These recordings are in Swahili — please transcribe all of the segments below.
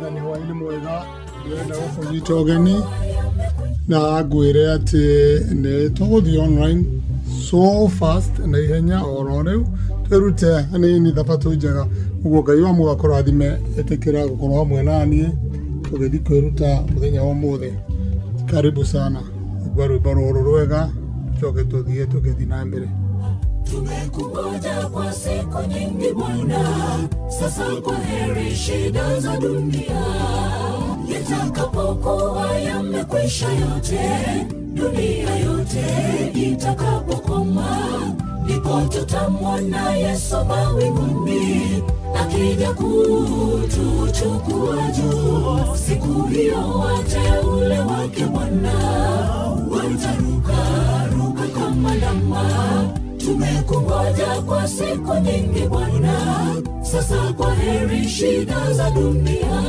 Mwana ni wa ilimu wega yenda wako jitogeni na gwire ati ne togothi online so fast na ihenya ororeu twerute ani ni thapatu njega uguo Ngai wa mugakora thime etekera gukorwo hamwe nani tugethi kwiruta muthenya wa muthi. Karibu sana gwa rwimbo ruru rwega tucoke tuthie tugethi na mbere. Tumekungoja kwa siku nyingi Bwana, sasa kwa heri shida za dunia yatakapokuwa yamekwisha yote, dunia yote itakapokoma, ndipo tutamwona Yesu mawinguni akija kutuchukua juu. Siku hiyo wateule wake Bwana wataruka kama ndama. Tumekungoja kwa siku nyingi Bwana, sasa kwa heri shida za dunia.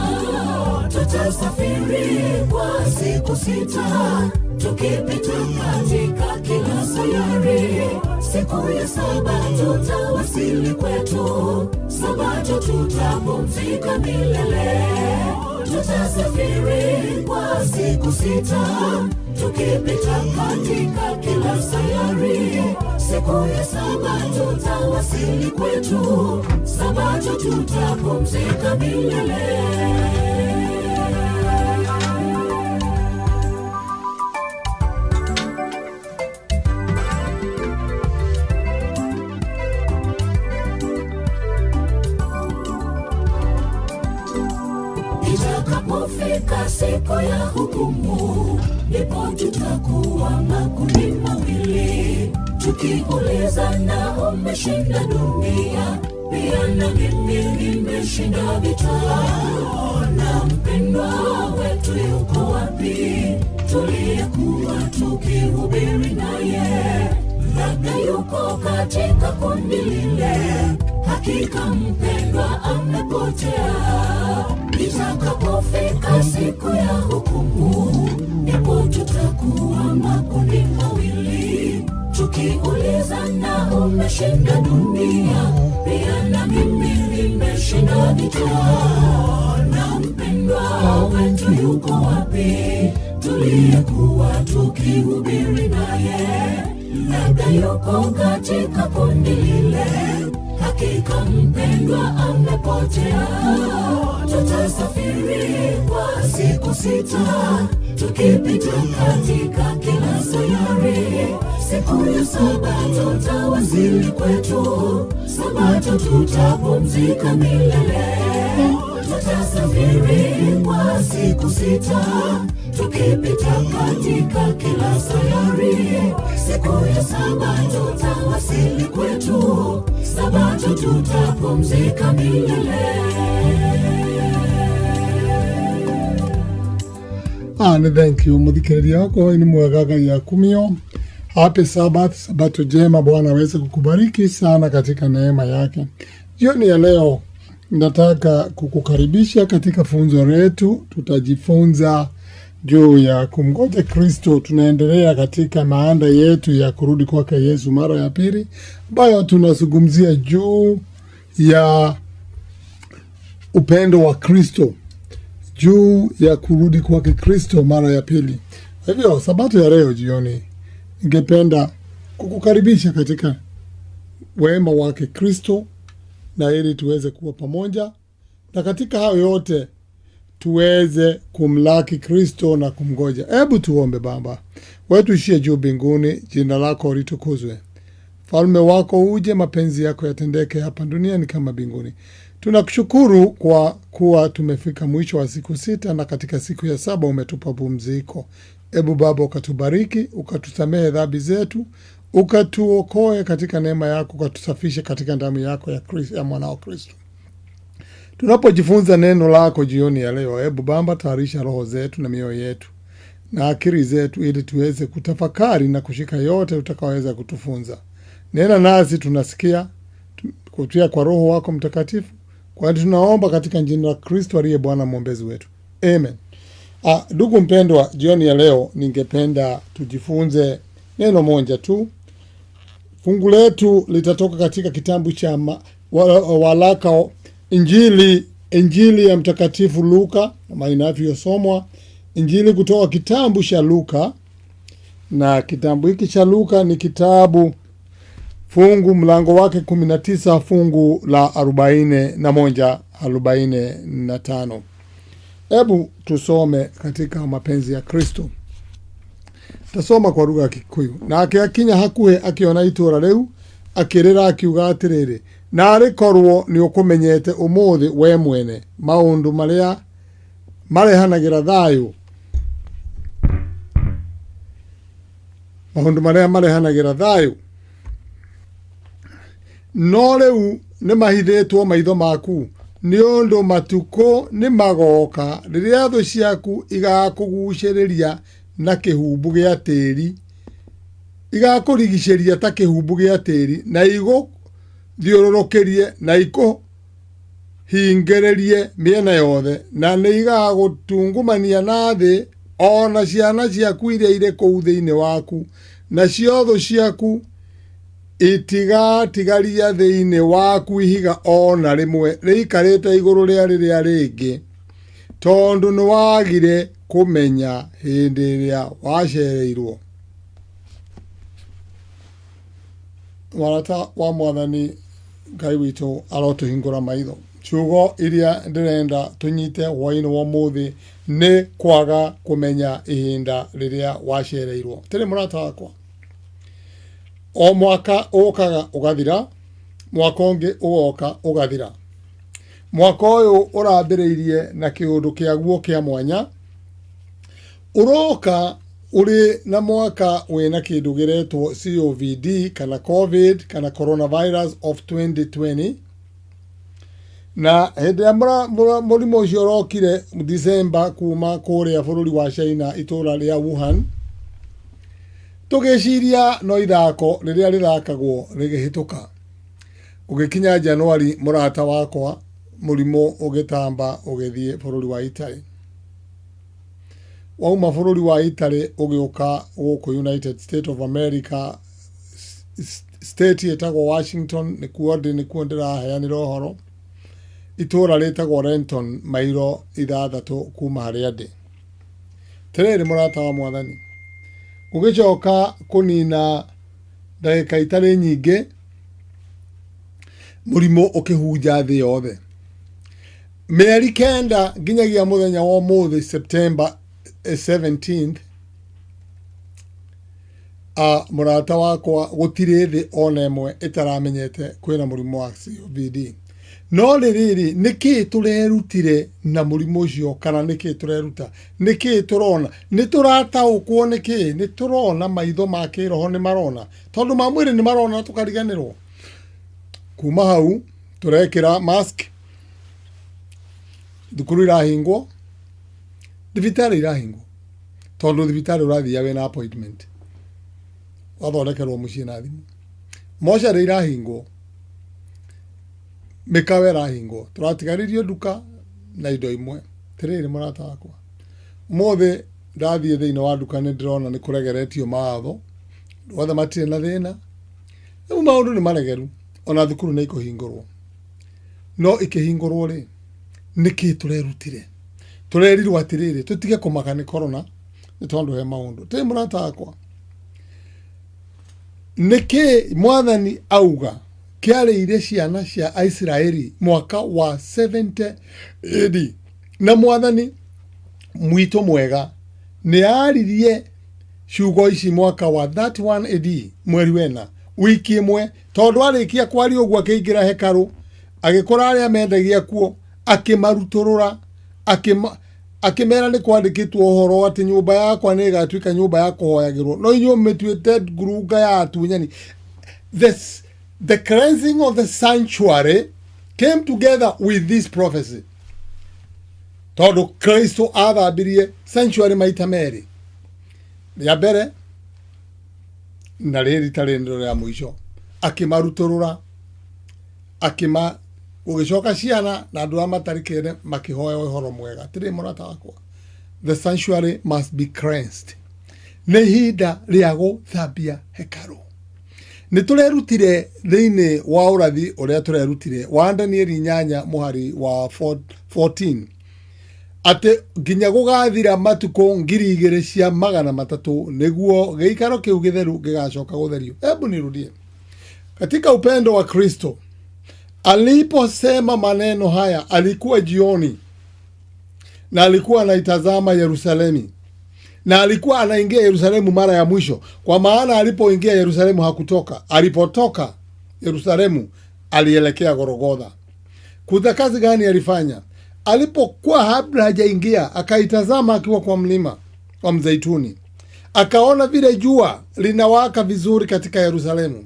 Tutasafiri kwa siku 6 tukipita katika kila sayari. Siku ya Sabato tutawasili kwetu, Sabato tutapumzika milele. Tutasafiri kwa siku 6 tukipita katika kila sayari. Siku ya Sabato tutawasili kwetu, Sabato tutapumzika milele. Itakapofika siku ya hukumu, ndipo tutakuwa makundi mawili, tukiulizana umeshinda dunia, pia na mimi nimeshinda vita. Na mpendwa wetu yuko wapi, tuliyekuwa tukihubiri naye? Labda yuko katika kundi lile, hakika mpendwa amepotea. Itakapofika siku ya hukumu, ndipo tutakuwa makundi mawili, tukiulizana umeshinda dunia, pia na mimi nimeshinda vita. Na mpendwa wetu yuko wapi, tuliyekuwa tukihubiri naye? Labda yuko katika kundi lile, hakika mpendwa amepotea. Tutasafiri kwa siku 6 tukipita katika kila sayari. Siku ya Sabato tutawasili kwetu, Sabato tutapumzika milele. Tutasafiri kwa siku 6 tukipita katika kila sayari. Siku ya Sabato tutawasili kwetu, Sabato tutapumzika milele. Thank you muthikiriria wako ni mwega Ngai akumio. Happy Sabbath, Sabato jema. Bwana aweze kukubariki sana katika neema yake. Jioni ya leo nataka kukukaribisha katika funzo letu. Tutajifunza juu ya kumgoja Kristo. Tunaendelea katika maanda yetu ya kurudi kwake Yesu mara ya pili, ambayo tunazungumzia juu ya upendo wa Kristo, juu ya kurudi kwake Kristo mara ya pili. Hivyo Sabato ya leo jioni ningependa kukukaribisha katika wema wake Kristo, na ili tuweze kuwa pamoja, na katika hayo yote tuweze kumlaki Kristo na kumgoja. Hebu tuombe. Baba wetu uishie juu mbinguni, jina lako litukuzwe. Falme wako uje, mapenzi yako yatendeke hapa duniani kama mbinguni. Tunakushukuru kwa kuwa tumefika mwisho wa siku 6, na katika siku ya 7 umetupa pumziko. Ebu Baba ukatubariki, ukatusamehe dhambi zetu, ukatuokoe katika neema yako, ukatusafishe katika damu yako ya mwanao Kristo. Tunapojifunza neno lako jioni ya leo, ebu Baba tayarisha roho zetu na mioyo yetu na akili zetu, ili tuweze kutafakari na kushika yote utakaweza kutufunza. Nena nasi tunasikia kupitia kwa Roho wako Mtakatifu, kwani tunaomba katika jina la Kristo aliye Bwana mwombezi wetu. Amen. Ndugu mpendwa, jioni ya leo ningependa tujifunze neno moja tu. Fungu letu litatoka katika kitabu cha waraka Injili Injili ya Mtakatifu Luka kama inavyosomwa, Injili kutoka kitabu cha Luka, na kitabu hiki cha Luka ni kitabu fungu mlango wake 19 fungu la 41 45. Hebu tusome katika mapenzi ya Kristo. Tasoma kwa lugha ya Kikuyu. Na akiakinya hakuhe akiona itura riu akirira akiuga atiriri, nari korwo ni ukumenyete umuthi we mwene maundu maria marehanagira thayu, maundu maria marehanagira thayu, no riu ni mahithitwo maitho maku ni undu matuko ni magoka riria thu ciaku igakuguciriria na kihumbu gia tiri, igakurigiceria ta kihumbu gia tiri, na igo thiururukirie na iko hingererie miena yothe, na ni igagutungumania na thi ona ciana ciaku iria iri kuu thiini waku, na ciotho ciaku itigatigaria thiini waku ihiga ona rimwe riikarite iguru ria riria ringi, tondu ni wagire kumenya hindi iria wacereirwo. Mwarata wa Mwathani Ngai witu arotuhingura maitho. Ciugo iria ndirenda tunyite hwaini wa muthi ni kwaga kumenya ihinda riria wacereirwo. Tiri murata wakwa, o mwaka ukaga ugathira, mwaka ungi ugoka ugathira. Mwaka uyu urambiriirie na kiundu kiaguo kia mwanya, uroka uri na mwaka wina kindu giretwo COVID kana COVID kana coronavirus of 2020, na hindi ya murimu ucio urokire December kuma kuria bururi wa China itura ria Wuhan, tugiciria no ithako riria rithakagwo rigihituka. Ugikinya Januari, murata wakwa, murimu ugitamba ugithie bururi wa Italy. Wauma bururi wa Italy ugiuka guku United States of America, state yetagwo Washington, nikuo ndiraheanira uhoro. Itura ritagwo Renton, mairo 6 kuma haria ndi. Tiriri murata wa Mwathani, ugicoka kunina ndagika itari nyingi, murimu ukihunja thi yothe. Mieri 9 nginyagia muthenya wa umuthi September 17th, murata wakwa gutire thi ona imwe itaramenyete kwina murimu wa COVID. No riri niki turerutire na murimu ucio, kana niki tureruta, niki turona, ni turataukwo niki, ni turona maitho ma kiroho ni marona, tondu ma mwiri ni marona tukariganirwo. Kuma hau turekira mask, thukuru irahingwo, thibitari irahingwo, tondu thibitari urathia wina appointment, wathondekerwo mucii na thimu. Mocarĩ irahingwo, mikawa irahingwo, turatigaririo nduka na indo imwe. Tiriri murata wakwa, umuthi ndathie thiini wa nduka ni ndirona ni kuregeretio mawatho, wothe matire na thina, riu maundu ni maregeru, ona thukuru ni ikuhingurwo. No ikihingurwo ri niki turerutire? Turerirwo atiriri tutige kumaka ni corona ni tondu he maundu. Tiri murata wakwa, niki Mwathani auga kiarĩire ciana cia Israeli mwaka wa 70 AD, na Mwathani mwitu mwega ni aririe ciugo ici mwaka wa 31 AD mweri wena, wiki imwe, tondu arikia kwari uguo akiingira hekaru, agikora aria mendagia kuo, akimaruturura, akimera ni kwandikitwo uhoro ati nyumba yakwa ni igatuika nyumba ya kuhoyagirwo, no inyu mituite ngurunga ya atunyani. The cleansing of the sanctuary came together with this prophecy. Tondu Kristo athambirie sanctuary maita meri, ya mbere na riri tari ndiro ya mwisho, akimaruturura, ugicoka ciana na andu amatarikire makihoya uhoro mwega. Tiri murata wakwa, the sanctuary must be cleansed. Ni hinda ria guthambia hekaru. nĩ tũrerutire thĩinĩ wa ũrathi ũrĩa tũrerutire wa Danieli 8 mũhari wa 14 atĩ nginya gũgathira matukũ 2,000 cia 300 nĩguo gĩikaro kĩu gĩtheru gĩgacoka gũtherio. Hebu nirudie. Katika upendo wa Kristo, aliposema maneno haya alikuwa jioni na alikuwa anaitazama Yerusalemu, na alikuwa anaingia Yerusalemu mara ya mwisho, kwa maana alipoingia Yerusalemu hakutoka. Alipotoka Yerusalemu alielekea Golgotha. Kuna kazi gani alifanya? Alipokuwa kabla hajaingia, akaitazama akiwa kwa mlima wa Mzeituni, akaona vile jua linawaka vizuri katika Yerusalemu,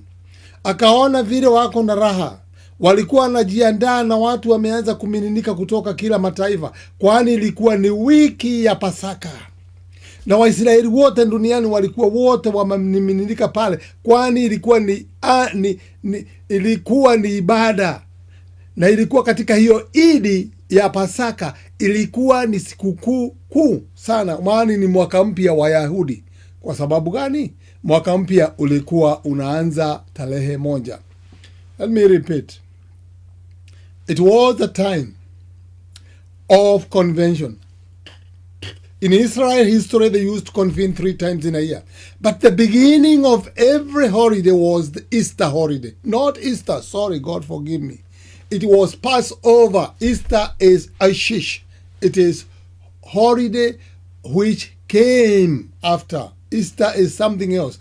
akaona vile wako na raha, walikuwa wanajiandaa na watu wameanza kumiminika kutoka kila mataifa, kwani ilikuwa ni wiki ya Pasaka. Na Waisraeli wote duniani walikuwa wote wamemiminika pale, kwani ilikuwa ni ibada. Na ilikuwa katika hiyo Idi ya Pasaka, ilikuwa ni sikukuu kuu sana, maana ni mwaka mpya wa Yahudi. Kwa sababu gani? Mwaka mpya ulikuwa unaanza tarehe 1. Let me repeat. It was a time of convention. In Israel history, they used to convene 3 times in a year. But the beginning of every holiday was the Easter holiday. Not Easter, sorry, God forgive me. It was Passover. Easter is Ashish. It is holiday which came after. Easter is something else.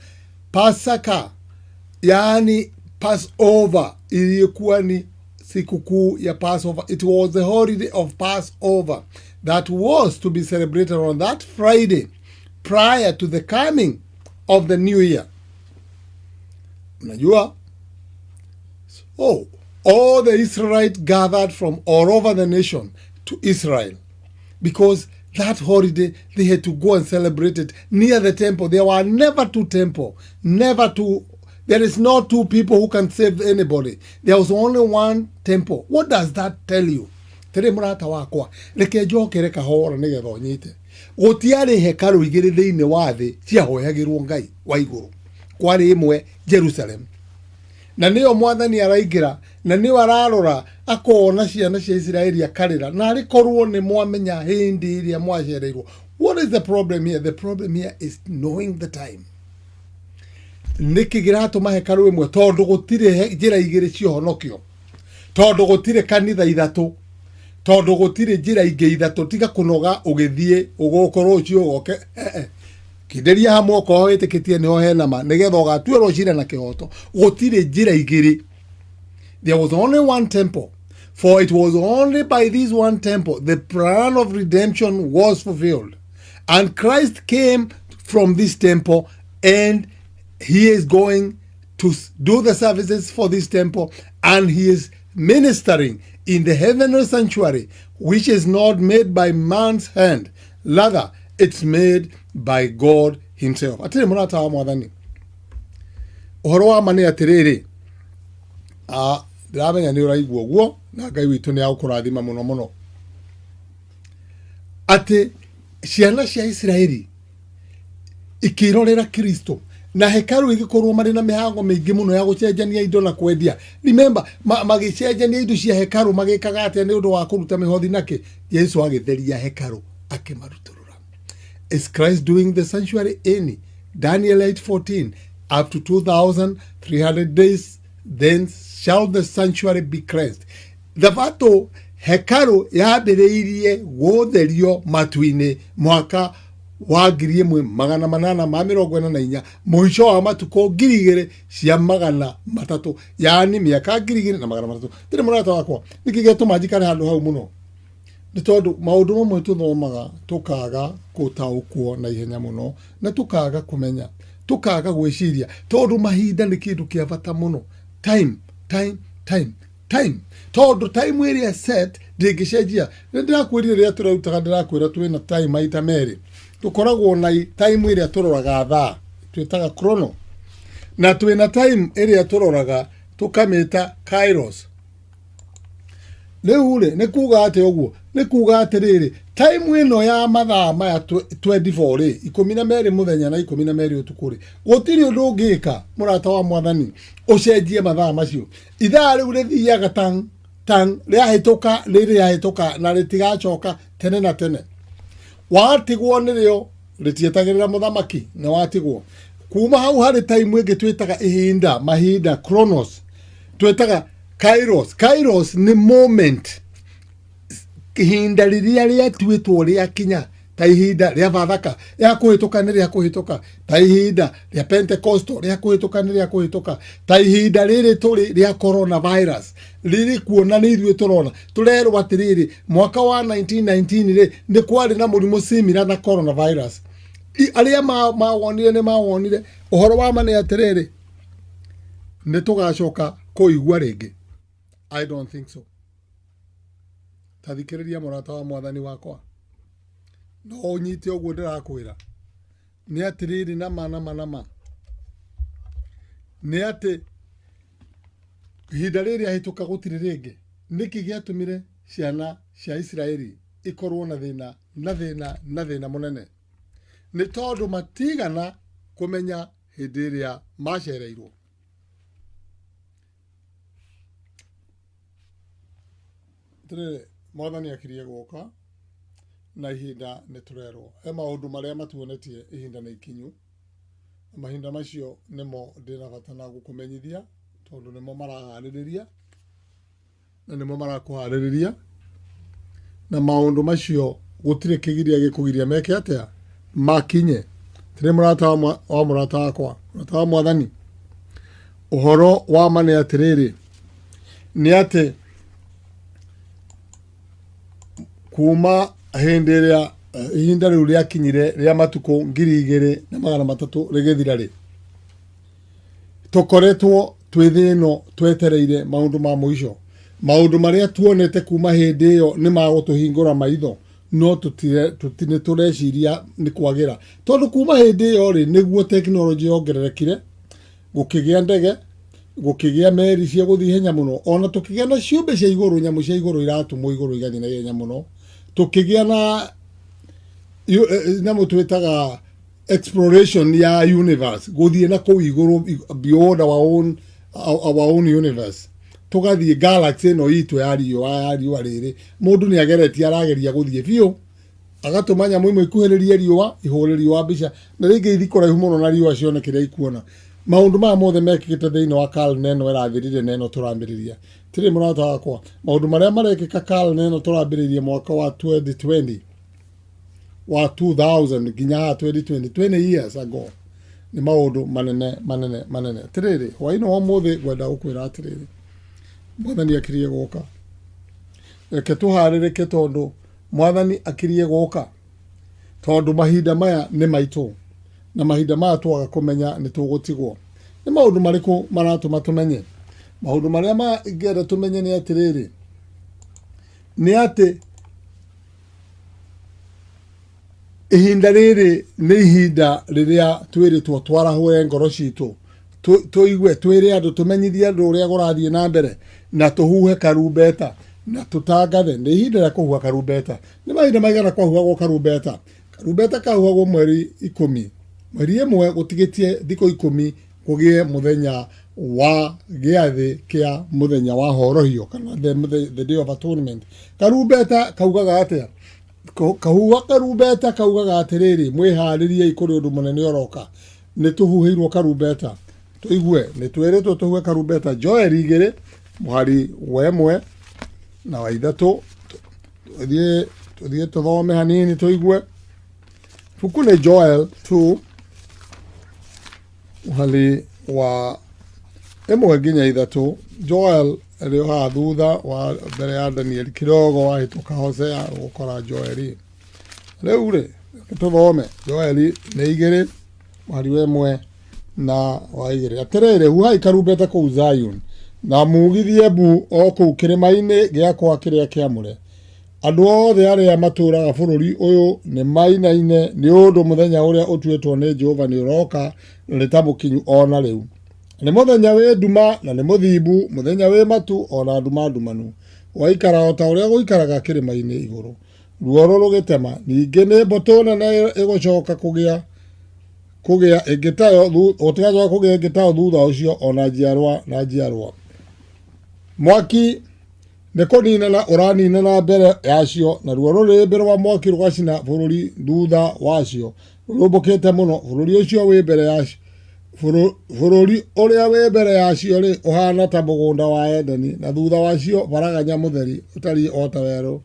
Pasaka, yani Passover, ilikuwa ni sikukuu ya Passover. It was the holiday of Passover that was to be celebrated on that Friday prior to the coming of the new year. Unajua? So, all the Israelites gathered from all over the nation to Israel, because that holiday they had to go and celebrate it near the temple. There were never 2 temples, never 2. There is no 2 people who can save anybody. There was only 1 temple. What does that tell you? Tere murata wakwa, reke njokere kahora nigetha unyite. Gutiari hekalu igiri thiini wa thi ciahoyagirwo Ngai wa iguru. Kwari imwe Jerusalem. Na niyo mwathani araingira, na niyo ararora akona ciana cia Israeli akarira, na arikorwo ni mwamenya hindi iria mwacereirwo. What is the problem here? The problem here is knowing the time. Niki giratuma hekalu imwe tondu gutire njira igiri ciohonokio, tondu gutire kanitha 3, tondu gutire njira ingi 3 tiga kunoga ugithie ugukorwo ucio goke kideria hamwe ko itikitie niho hena ma nigetha ugatuirwo cira na kihoto. Gutire njira igiri. There was only 1 temple, for it was only by this 1 temple the plan of redemption was fulfilled, and Christ came from this temple, and he is going to do the services for this temple, and he is ministering in the heavenly sanctuary, which is not made by man's hand, rather it's made by God himself. Atire murata wa mwathani, uhoro wa mane atiriri, ndiramenya ni uraigua guo, na Ngai witu ni agukurathima muno muno. Ati ciana cia Israeli ikirorera Kristo, na hekalu igikorwo mari na mihango mingi muno ya gucenjania indo na kwendia. Remember, magicenjania indo cia hekalu magikaga atia ni undu wa kuruta mihothi nake. Yesu agitheria hekalu akimaruturura. Is Christ doing the sanctuary in Daniel 8:14? Up to 2,300 days, then shall the sanctuary be cleansed. The vato hekalu yabireirie gutherio matuine mwaka wa 1844 mwisho wa matuko 2,000 cia 300, yani miaka 2,300. Tire murata wakwa nikigetuma njikare handu hau muno ni tondu maundu mamwe tuthomaga tukaga gutaukwo na ihenya muno, na tukaga kumenya, tukaga gwiciria tondu mahinda ni kindu kia bata muno. Time tondu time area set ndingicenjia. Ndirakwirire ria turautaga, ndirakwira twina time maita meri. Tukoragwo na time area turoraga thaa twitaga chrono, na twina time area turoraga tukamita kairos. Riu ri ni kuga ati uguo nĩ kuga atĩrĩrĩ time ĩno ya mathaa maya 24 rĩ 12 mũthenya na 12 ũtukũ rĩ gũtirĩ ũndũ ũngĩka mũrata wa Mwathani ũcenjie mathaa macio ithaa rĩu rĩthiaga tang rĩahĩtũka rĩrĩahĩtũka na rĩtigacoka tene na tene watigwo nĩrĩo rĩtietagĩrĩra mũthamaki na watigwo kuma hau harĩ time ĩngĩ twĩtaga ihinda mahinda chronos twĩtaga kairos nĩ moment ihinda rĩrĩa rĩatuĩtwo rĩakinya ta ihinda rĩa Bathaka rĩa kũhĩtũka nĩ rĩa kũhĩtũka ta ihinda rĩa Pentecost rĩa kũhĩtũka nĩ rĩa kũhĩtũka ta ihinda rĩrĩ tũrĩ rĩa coronavirus rĩrĩ kuona nĩ ithuĩ tũrona tũrerwo atĩrĩrĩ mwaka wa 1919 rĩ nĩ kwarĩ na mũrimũ similar na coronavirus arĩa mawonire nĩ mawonire ũhoro wa ma nĩ atĩrĩrĩ nĩ tũgacoka kũigua rĩngĩ I don't think so tathikĩrĩria mũrata wa Mwathani wakwa no ũnyite ũguo ndĩrakwĩra nĩ atĩrĩrĩ nama nĩ atĩ ihinda rĩrĩ ahĩtũka gũtirĩ rĩngĩ nĩkĩ gĩatũmire ciana cia Isiraeli ikorwo na thĩna mũnene nĩ tondũ matigana kũmenya hĩndĩ ĩrĩa macereirwo tũrĩ Mwathani akirie gũka na ihinda nĩ tũrerwo he maũndũ marĩa matuonetie ihinda nĩ ikinyu mahinda macio nĩmo ndĩna bata na gũkũmenyithia tondũ nĩmo maraharĩrĩria na nĩmo marakũharĩrĩria na maũndũ macio gũtirĩ kĩgiria gĩkũgiria meke atĩa makinye tĩrĩ mũrata wa mũrata wakwa mũrata wa Mwathani ũhoro wa ma nĩ atĩrĩrĩ nĩ atĩ kuma hĩndĩ ĩrĩa ihinda rĩu rĩakinyire rĩa matukũ 2,300 rĩgĩthira rĩ tũkoretwo twĩ thĩ ĩno twetereire maũndũ ma mũico maũndũ marĩa tuonete kuma hĩndĩ ĩyo nĩ magũtũhingũra maitho no nĩ tũreciria nĩ kwagĩra tondũ kuma hĩndĩ ĩyo rĩ nĩguo tekinoronjĩ yongererekire gũkĩgĩa ndege gũkĩgĩa meri cia gũthiĩ ihenya mũno ona tũkĩgĩa na ciũmbe cia igũrũ nyamũ cia igũrũ iratũmwo igũrũ igathiĩ na ihenya mũno tũkĩgĩa na nyamũ twĩtaga exploration ya universe gũthiĩ na kũu igũrũ beyond our own universe tũgathiĩ galaxy ĩno itũ ya riũa rĩrĩ mũndũ nĩ ageretie arageria gũthiĩ biũ agatũma nyamũ imwe ikuhĩrĩrie riũa ihũre riũa mbica na rĩngĩ ithi kũraihu mũno na riũa cione kĩrĩa ikuona maũndũ maya mothe mekĩkĩte thĩinĩ wa karine ĩno ĩrathirire na ĩno tũrambĩrĩria tĩrĩ mũrata wakwa maũndũ marĩa marekĩka karine ĩno tũrambĩrĩirie mwaka wa 2020 wa 2000 nginya 2020 years ago nĩ maũndũ manene tĩrĩrĩ hwaĩ-inĩ wa ũmũthĩ ngwenda gũkwĩra atĩrĩrĩ Mwathani akirie gũka reke tũharĩrĩke tondũ Mwathani akirie gũka tondũ mahinda maya nĩ maitũ na mahinda maya twaga kũmenya nĩ tũgũtigwo nĩ maũndũ marĩkũ maratũma tũmenye maũndũ marĩa mangĩenda tũmenye nĩ atĩrĩrĩ nĩ atĩ ihinda rĩrĩ nĩ ihinda rĩrĩa twĩrĩtwo twarahũre ngoro citũ tũigue twĩre andũ tũmenyithie andũ ũrĩa gũrathiĩ na mbere na tũhuhe karumbeta na tũtangathe nĩ ihinda rĩa kũhuha karumbeta nĩ mahinda maigana kwahuhagwo karumbeta kahuhagwo mweri 10 mweri ĩmwe gũtigĩtie thikũ 10 kũgĩe mũthenya wa gĩathĩ kĩa mũthenya wa horohio kana the day of atonement karumbeta kaugaga atĩa kahuha karumbeta kaugaga atĩrĩrĩ mwĩharĩriei kũrĩ ũndũ mũnene ũroka nĩ tũhuhĩirwo karumbeta tũigue nĩ twĩrĩtwo tũhuhe karumbeta Joel 2 mũhari wa 1 na wa 3 tũthiĩ tũthome hanini tũigue buku nĩ Joel 2 mũhari wa 1 nginya 3 Joel rĩo haha thutha wa mbere ya Daniel kidogo wahĩtũka Hosea gũkora Joel rĩu rĩ tũthome Joel nĩ 2 mũhari wa 1 na wa 2 atĩrĩrĩ huhai karumbeta kũu Zion na mugithie mbu o kũu kĩrĩma-inĩ gĩakwa kĩrĩa kĩamũre andũ othe arĩa matũũraga bũrũri ũyũ nĩ mainaine nĩ ũndũ mũthenya ũrĩa ũtuĩtwo nĩ Jehova nĩ ũroka nĩ ta mũkinyu ona rĩu nĩ mũthenya wĩ nduma na nĩ mũthiimbu mũthenya wĩ matu ona nduma ndumanu waikara o ta uria guikaraga kirima-ini iguru ruoro rugitema ningi ni mbutu nene igucoka kugia ingitayo utigacoka kugia ingitayo thutha ucio ona njiarwa mwaki ni kuninana uraninana mbere yacio na ruo ruri mbere wa mwaki rugacina bururi thutha wacio rumbukite muno bururi ucio wi mbere yacio bururi uria wi mbere yacio ri uhana ta mugunda wa Edeni na thutha wacio baraganya mutheri utari ota weru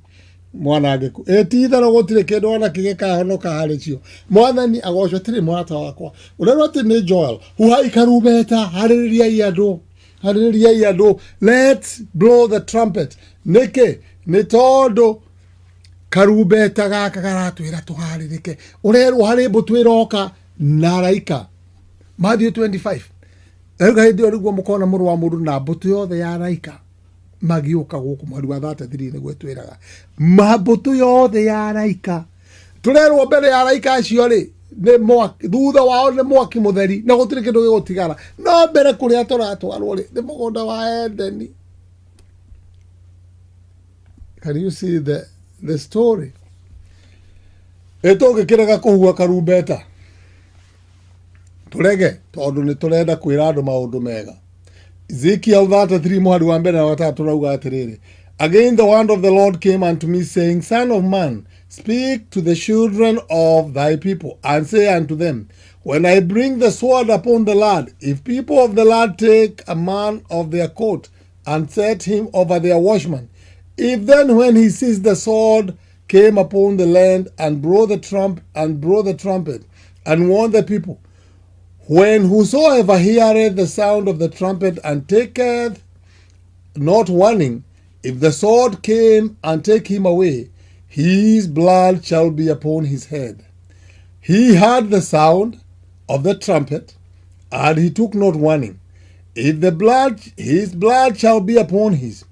mwanangiku itithero gutire kindu ona kigikahonoka hari cio mwathani agocwo tiri mwarata wakwa urerwo ati ni Joel huhai karubeta haririai andu let's blow the trumpet niki ni tondu karubeta gaka garatwira tuharirike urerwo hari mbutu iroka na araika Matthew 25 erga hindi origuo mukona muru wa mundu na mbutu yothe ya araika magiuka guku mweri wa 33 niguo twiraga mbutu yothe ya araika turerwo mbere ya araika acio ri ni mwaki thutha wao ni mwaki mutheri na gutire kindu gigutigara no mbere kuria turatwarwo ri ni mugunda wa Edeni. Can you see the story? Eto gikiraga kuhua karumbeta turege tondu ni turenda kwira andu maundu mega. Ezekiel 33 muhari wa mbere na watatu rauga atiriri, again the word of the Lord came unto me, saying, Son of man, speak to the children of thy people, and say unto them, when I bring the sword upon the land, if people of the land take a man of their coat, and set him over their watchman, if then when he sees the sword came upon the land, and blow the trumpet, and warn the people, when whosoever heareth the sound of the trumpet and taketh not warning, if the sword came and take him away, his blood shall be upon his head. He heard the sound of the trumpet, and he took not warning. If his blood shall be upon his,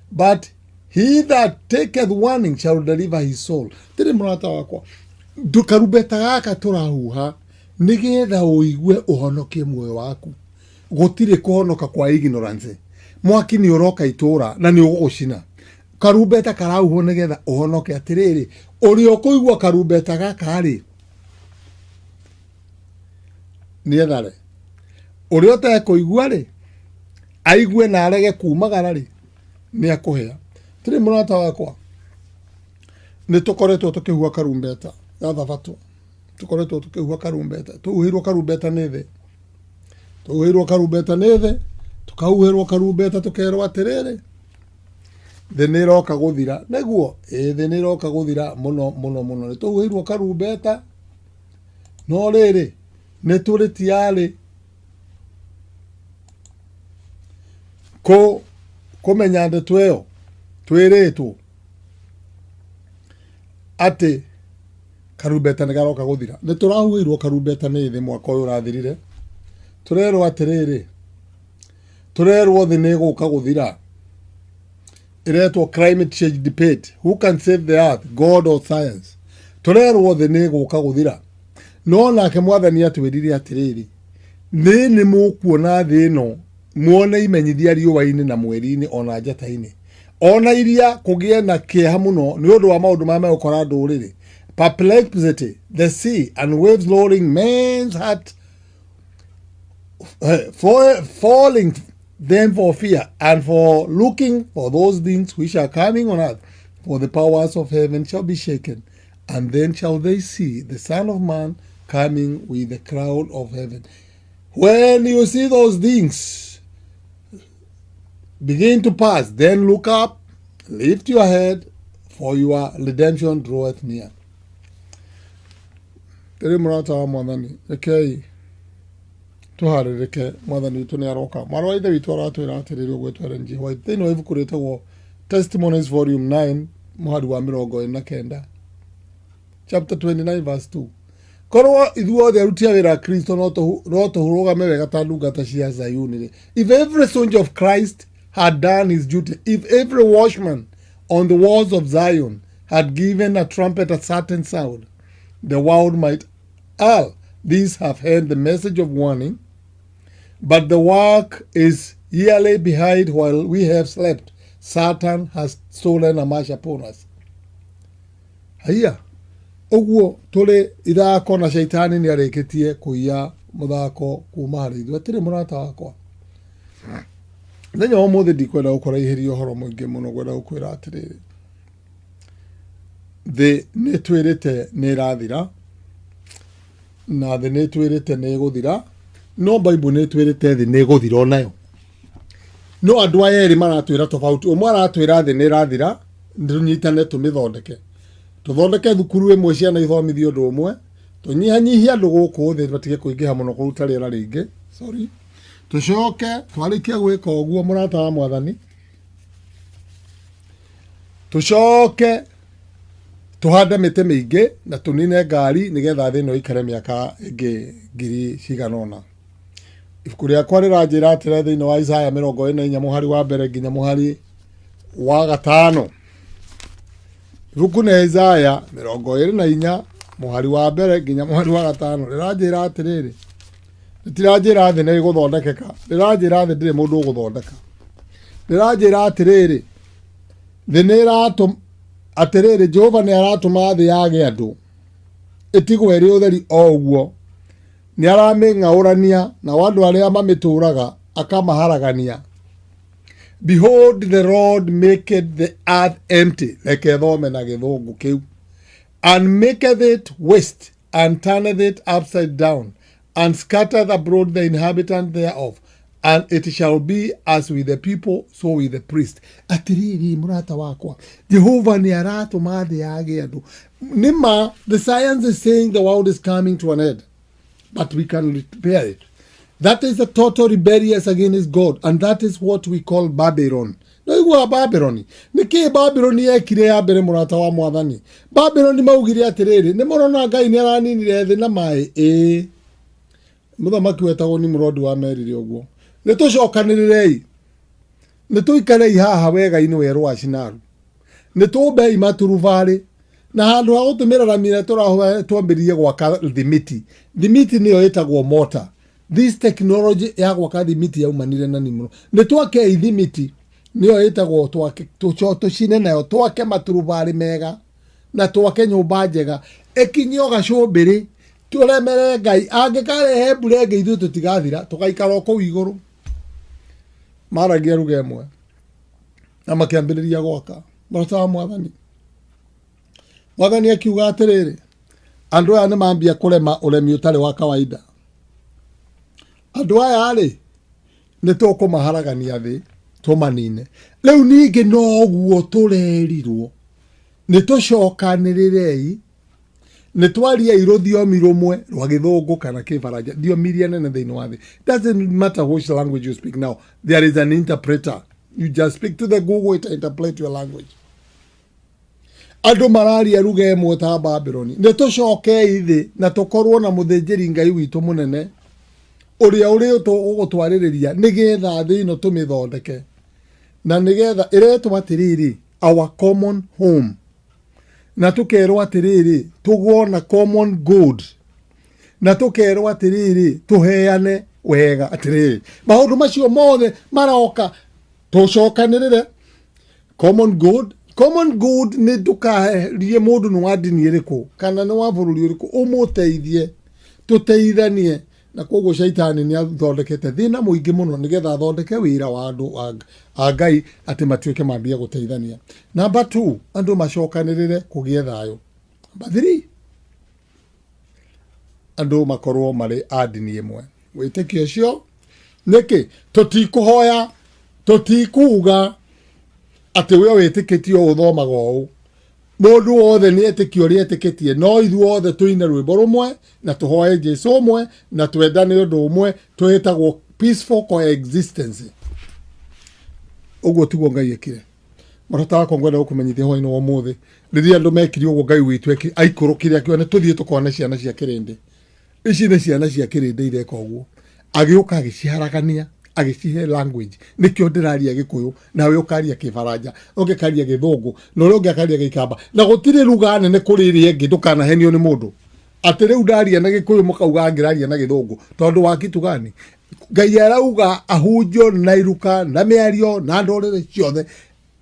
but he that taketh warning shall deliver his soul. Tiri murata wakwa, karubeta gaka turahuha nigetha uigue uhonokie muoyo waku. Gutire kuhonoka kwa ignorance. Mwaki ni uroka itura na ni ugucina. Karubeta karahuho nigetha uhonoke atiriri. Uri ukuigua karubeta gaka ri ni ethare. Uri utekuigua ri aigue na arege kumagara ri ni akuhea. Tiri murata wakwa, ni tukoretwo tukihua karumbeta ya thabatu. Tukoretwo tukihua karumbeta, tuhuhirwo karumbeta nithe, tukahuhirwo karumbeta tukerwo atiriri thi ni iroka guthira. Neguo thi ni iroka guthira muno ni tuhuhirwo karumbeta, no riri ni turi tiari kumenya ndeto iyo twiritwo ati karumbeta ni garoka guthira. Ni turahuhirwo karumbeta ni thi mwaka uyu urathirire, turerwo atiriri, turerwo thi ni guka guthira. Iretwo climate change debate, who can save the earth, God or science? Turerwo thi ni guka guthira, no nake mwathani atwirire atiriri, thi ni mukuona thi ino muone imenyithia riũa-inĩ na mweri-inĩ ona njata-inĩ ona iria kugie na kieha muno ni undu wa maundu ma megukora nduriri, perplexity, the sea and waves rolling, men's heart falling them for fear and for looking for those things which are coming on earth, for the powers of heaven shall be shaken, and then shall they see the Son of Man coming with the cloud of heaven. When you see those things begin to pass, then look up, lift your head, for your redemption draweth near. Tiri murata wa mwathani, rekei tuharirike mwathani witu ni aroka. Marwa ithe witu aratwira atiriri ugwetwo Ellen G. White thiini wa ibuku ritagwo Testimonies Volume 9 muhari wa 29 chapter 29 verse 2. Korwo ithuothe aruti a wira a Kristo no tuhurugame wega ta ndungata cia Zayuni. If every soldier of Christ had done his duty, if every watchman on the walls of Zion had given a trumpet a certain sound, the world might all these have heard the message of warning, but the work is yearly behind while we have slept. Satan has stolen a march upon us. Haya, oguo tole ithako na shaitani ni areketie kuiya muthako kuma hari ithuĩ atĩrĩ mũrata wakwa. Thenya wa ũmũthĩ ndikwenda gũkũraihĩria ũhoro mũingĩ mũno, ngwenda gũkwĩra atĩrĩrĩ, thĩ nĩ twĩrĩte nĩ ĩrathira na thĩ nĩ twĩrĩte nĩ ĩgũthira, no Bible nĩ twĩrĩte thĩ nĩ ĩgũthira o nayo. No andũ aya erĩ maratwĩra tofauti. Ũmwe aratwĩra thĩ nĩ ĩrathira, tũnyitane tũmĩthondeke, tũthondeke thukuru ĩmwe ciana ithomithio ũndũ ũmwe, tũnyihanyihie andũ gũkũ thĩ batige kũingĩha mũno kũruta rĩera rĩingĩ, sorry, tũcoke twarĩkia gwĩka ũguo mũrata wa Mwathani, tũcoke tũhande mĩtĩ mĩingĩ na tũnine ngari nĩgetha thĩ ĩno ĩikare mĩaka ĩngĩ ngiri cigana ũna. Ibuku rĩakwa rĩranjĩra atĩrĩ thĩinĩ wa Isaya 44 mũhari wa mbere nginya mũhari wa gatano. Ibuku nĩ Isaya 44 mũhari wa mbere nginya mũhari wa gatano rĩranjĩra atĩrĩrĩ, rĩtiranjĩra thĩ nĩ ĩgũthondekeka, rĩranjĩra thĩ ndĩrĩ mũndũ ũgũthondeka. Rĩranjĩra atĩrĩrĩ, thĩ nĩ ĩratũma atĩrĩrĩ, Jehova nĩ aratũma thĩ yage andũ, ĩtigwo ĩrĩ ũtheri o ũguo, nĩ aramĩng'aũrania na andũ arĩa mamĩtũũraga akamaharagania. Behold, the Lord maketh the earth empty, reke thome na gĩthũngũ kĩu, and maketh it waste, and turneth it upside down, and scattereth abroad the inhabitants thereof, and it shall be as with the people, so with the priest. Atiriri murata wakwa, Jehova ni aratũma thĩ yage andũ. Nima, the science is saying the world is coming to an end, but we can repair it. That is a total rebellion against God, and that is what we call Babylon. No igua Babyloni. Niki Babyloni yekire ya mbere murata wa Mwathani. Babyloni maugire atiriri, ni morona Ngai ni araninire thĩ na maĩ. Muthamaki wetagwo Nimrod wa merire ũguo. Nĩ tũcokanĩrĩrei, nĩ tũikarei haha wega-inĩ werũ wa Shinaru, nĩ tũmbei maturubarĩ, na handũ ha gũtũmĩra ramire twambĩrĩrie gwaka thimiti. Thimiti nĩyo ĩtagwo mortar. This technology ya gwaka thimiti yaumanire na Nimrod. Nĩ twake thimiti nĩyo ĩtagwo tũcine nayo, twake maturubarĩ mega na twake nyũmba njega, ĩkinyio gacũmbĩrĩ, tũremere Ngai angĩkarehe mbura ĩngĩ ithuĩ tũtigathira, tũgaikara o kũu igũrũ. Maragia ruga ĩmwe na makĩambĩrĩria gwaka. Mũrata wa Mwathani, Mwathani akiuga atĩrĩrĩ, andũ aya nĩ mambia kũrema ũremi ũtarĩ wa kawaida. Andũ aya rĩ, nĩ tũkũmaharagania thĩ tũmanine. Rĩu ningĩ noguo tũrerirwo, nĩ tũcokanĩrĩrei, nĩ twariai rũthiomi rũmwe rwa gĩthũngũ kana kĩbaranja, thiomi iria nene thĩinĩ wa thĩ. Doesn't matter which language you speak now, there is an interpreter. You just speak to the Google, it interpret your language. Andũ mararia ruga ĩmwe ta Babyloni. Nĩ tũcokei thĩ na tũkorwo na mũthĩnjĩri Ngai witũ mũnene, ũrĩa ũgũtwarĩrĩria nĩgetha thĩ ĩno tũmĩthondeke, na nĩgetha ĩretwo atĩrĩrĩ, our common home, na tũkerwo atĩrĩrĩ, tũguona common good, na tũkerwo atĩrĩrĩ, tũheane wega. Atĩrĩrĩ, maũndũ macio mothe maroka, tũcokanĩrĩre common good. Common good nĩ ndũkarie mũndũ nĩ wa ndini ĩrĩkũ kana nĩ wa bũrũri ũrĩkũ, ũmũteithie, tũteithanie. Na koguo shaitani nĩ athondekete thĩna mũingĩ mũno nĩgetha athondeke wĩra wa andũ a Ngai atĩ matuĩke mambia gũteithania. Number 2, andũ macokanĩrĩre kũgĩe thayũ. Number 3, andũ makorwo marĩ a ndini ĩmwe. Wĩtĩkio ũcio nĩkĩ? Tũtikũhoya, tũtikuuga atĩ we wĩtĩkĩtio ũthomaga ũũ. Mũndũ wothe nĩ etĩkio ũrĩa etĩkĩtie, no ithuothe tũine rwĩmbo rũmwe na tũhoe Jesũ ũmwe na twendane ũndũ ũmwe, twĩtagwo peaceful coexistence. Ũguo tiguo Ngai ekire. Mũrata wakwa ngwenda gũkũmenyithia hwaĩ-inĩ wa ũmũthĩ, rĩrĩa andũ mekire ũguo Ngai witũ aikũrũkire akiuga nĩ tũthiĩ tũkone ciana cia kĩrĩndĩ. Ici nĩ ciana cia kĩrĩndĩ ireka ũguo. Agĩũka agĩciharagania, agĩcihe language. Nĩkĩo ndĩraria Gĩkũyũ, nawe ũkaria Kĩbaranja, ũngĩ karia Gĩthũngũ, na ũrĩa ũngĩ akaria Gĩkamba. Na gũtirĩ ruga nene kũrĩ ĩrĩa ĩngĩ ndũkanahenio nĩ mũndũ. Atĩ rĩu ndaria na Gĩkũyũ mũkauga ngĩraria na Gĩthũngũ, tondũ wa kitu gani? Ngai arauga ahunjio na iruka na mĩario na ndũrĩrĩ ciothe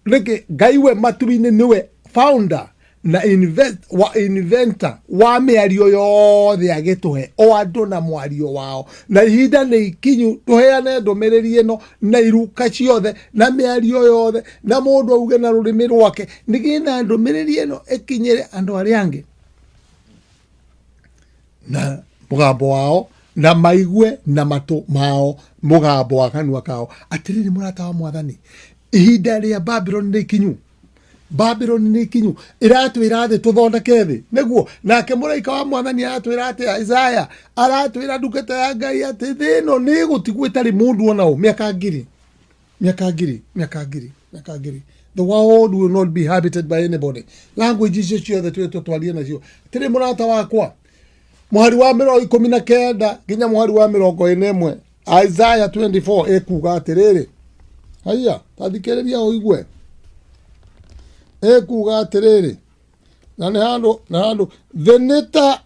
reke gaiwe matubine niwe founder na inventor wa mĩario yothe agĩtũhe o andũ na mwario wao na ihinda nĩ ikinyu tũheane ndũmĩrĩri ĩno na iruka ciothe na mĩario yothe na mũndũ auge na rũrĩmĩ rwake nĩgetha ndũmĩrĩri ĩno ĩkinyĩre andũ arĩa angĩ na mũgambo wao na maigue na matũ mao mũgambo wa kanua kao. Atĩrĩrĩ mũrata wa Mwathani, ihinda rĩa Babylon nĩ ikinyu. Babylon nĩ ikinyu, iratwĩra thĩ tũthondeke thĩ nĩguo. Nake mũraika wa Mwathani aratwĩra atĩ, Isaiah aratwĩra ndungata ya Ngai atĩ thĩ ĩno nĩ ĩgũtigwo ĩtarĩ mũndũ ona ũ mĩaka ngiri. The world will not be habited by anybody. Language icio ciothe twĩtwarie nacio. Atĩrĩ mũrata wakwa, mũhari wa 19 nginya mũhari wa 21 Isaiah 24 ekuga atĩrĩrĩ, haiya tathikĩrĩria ũigue, ekuga atĩrĩrĩ, na nĩ handũ thĩ nĩ ta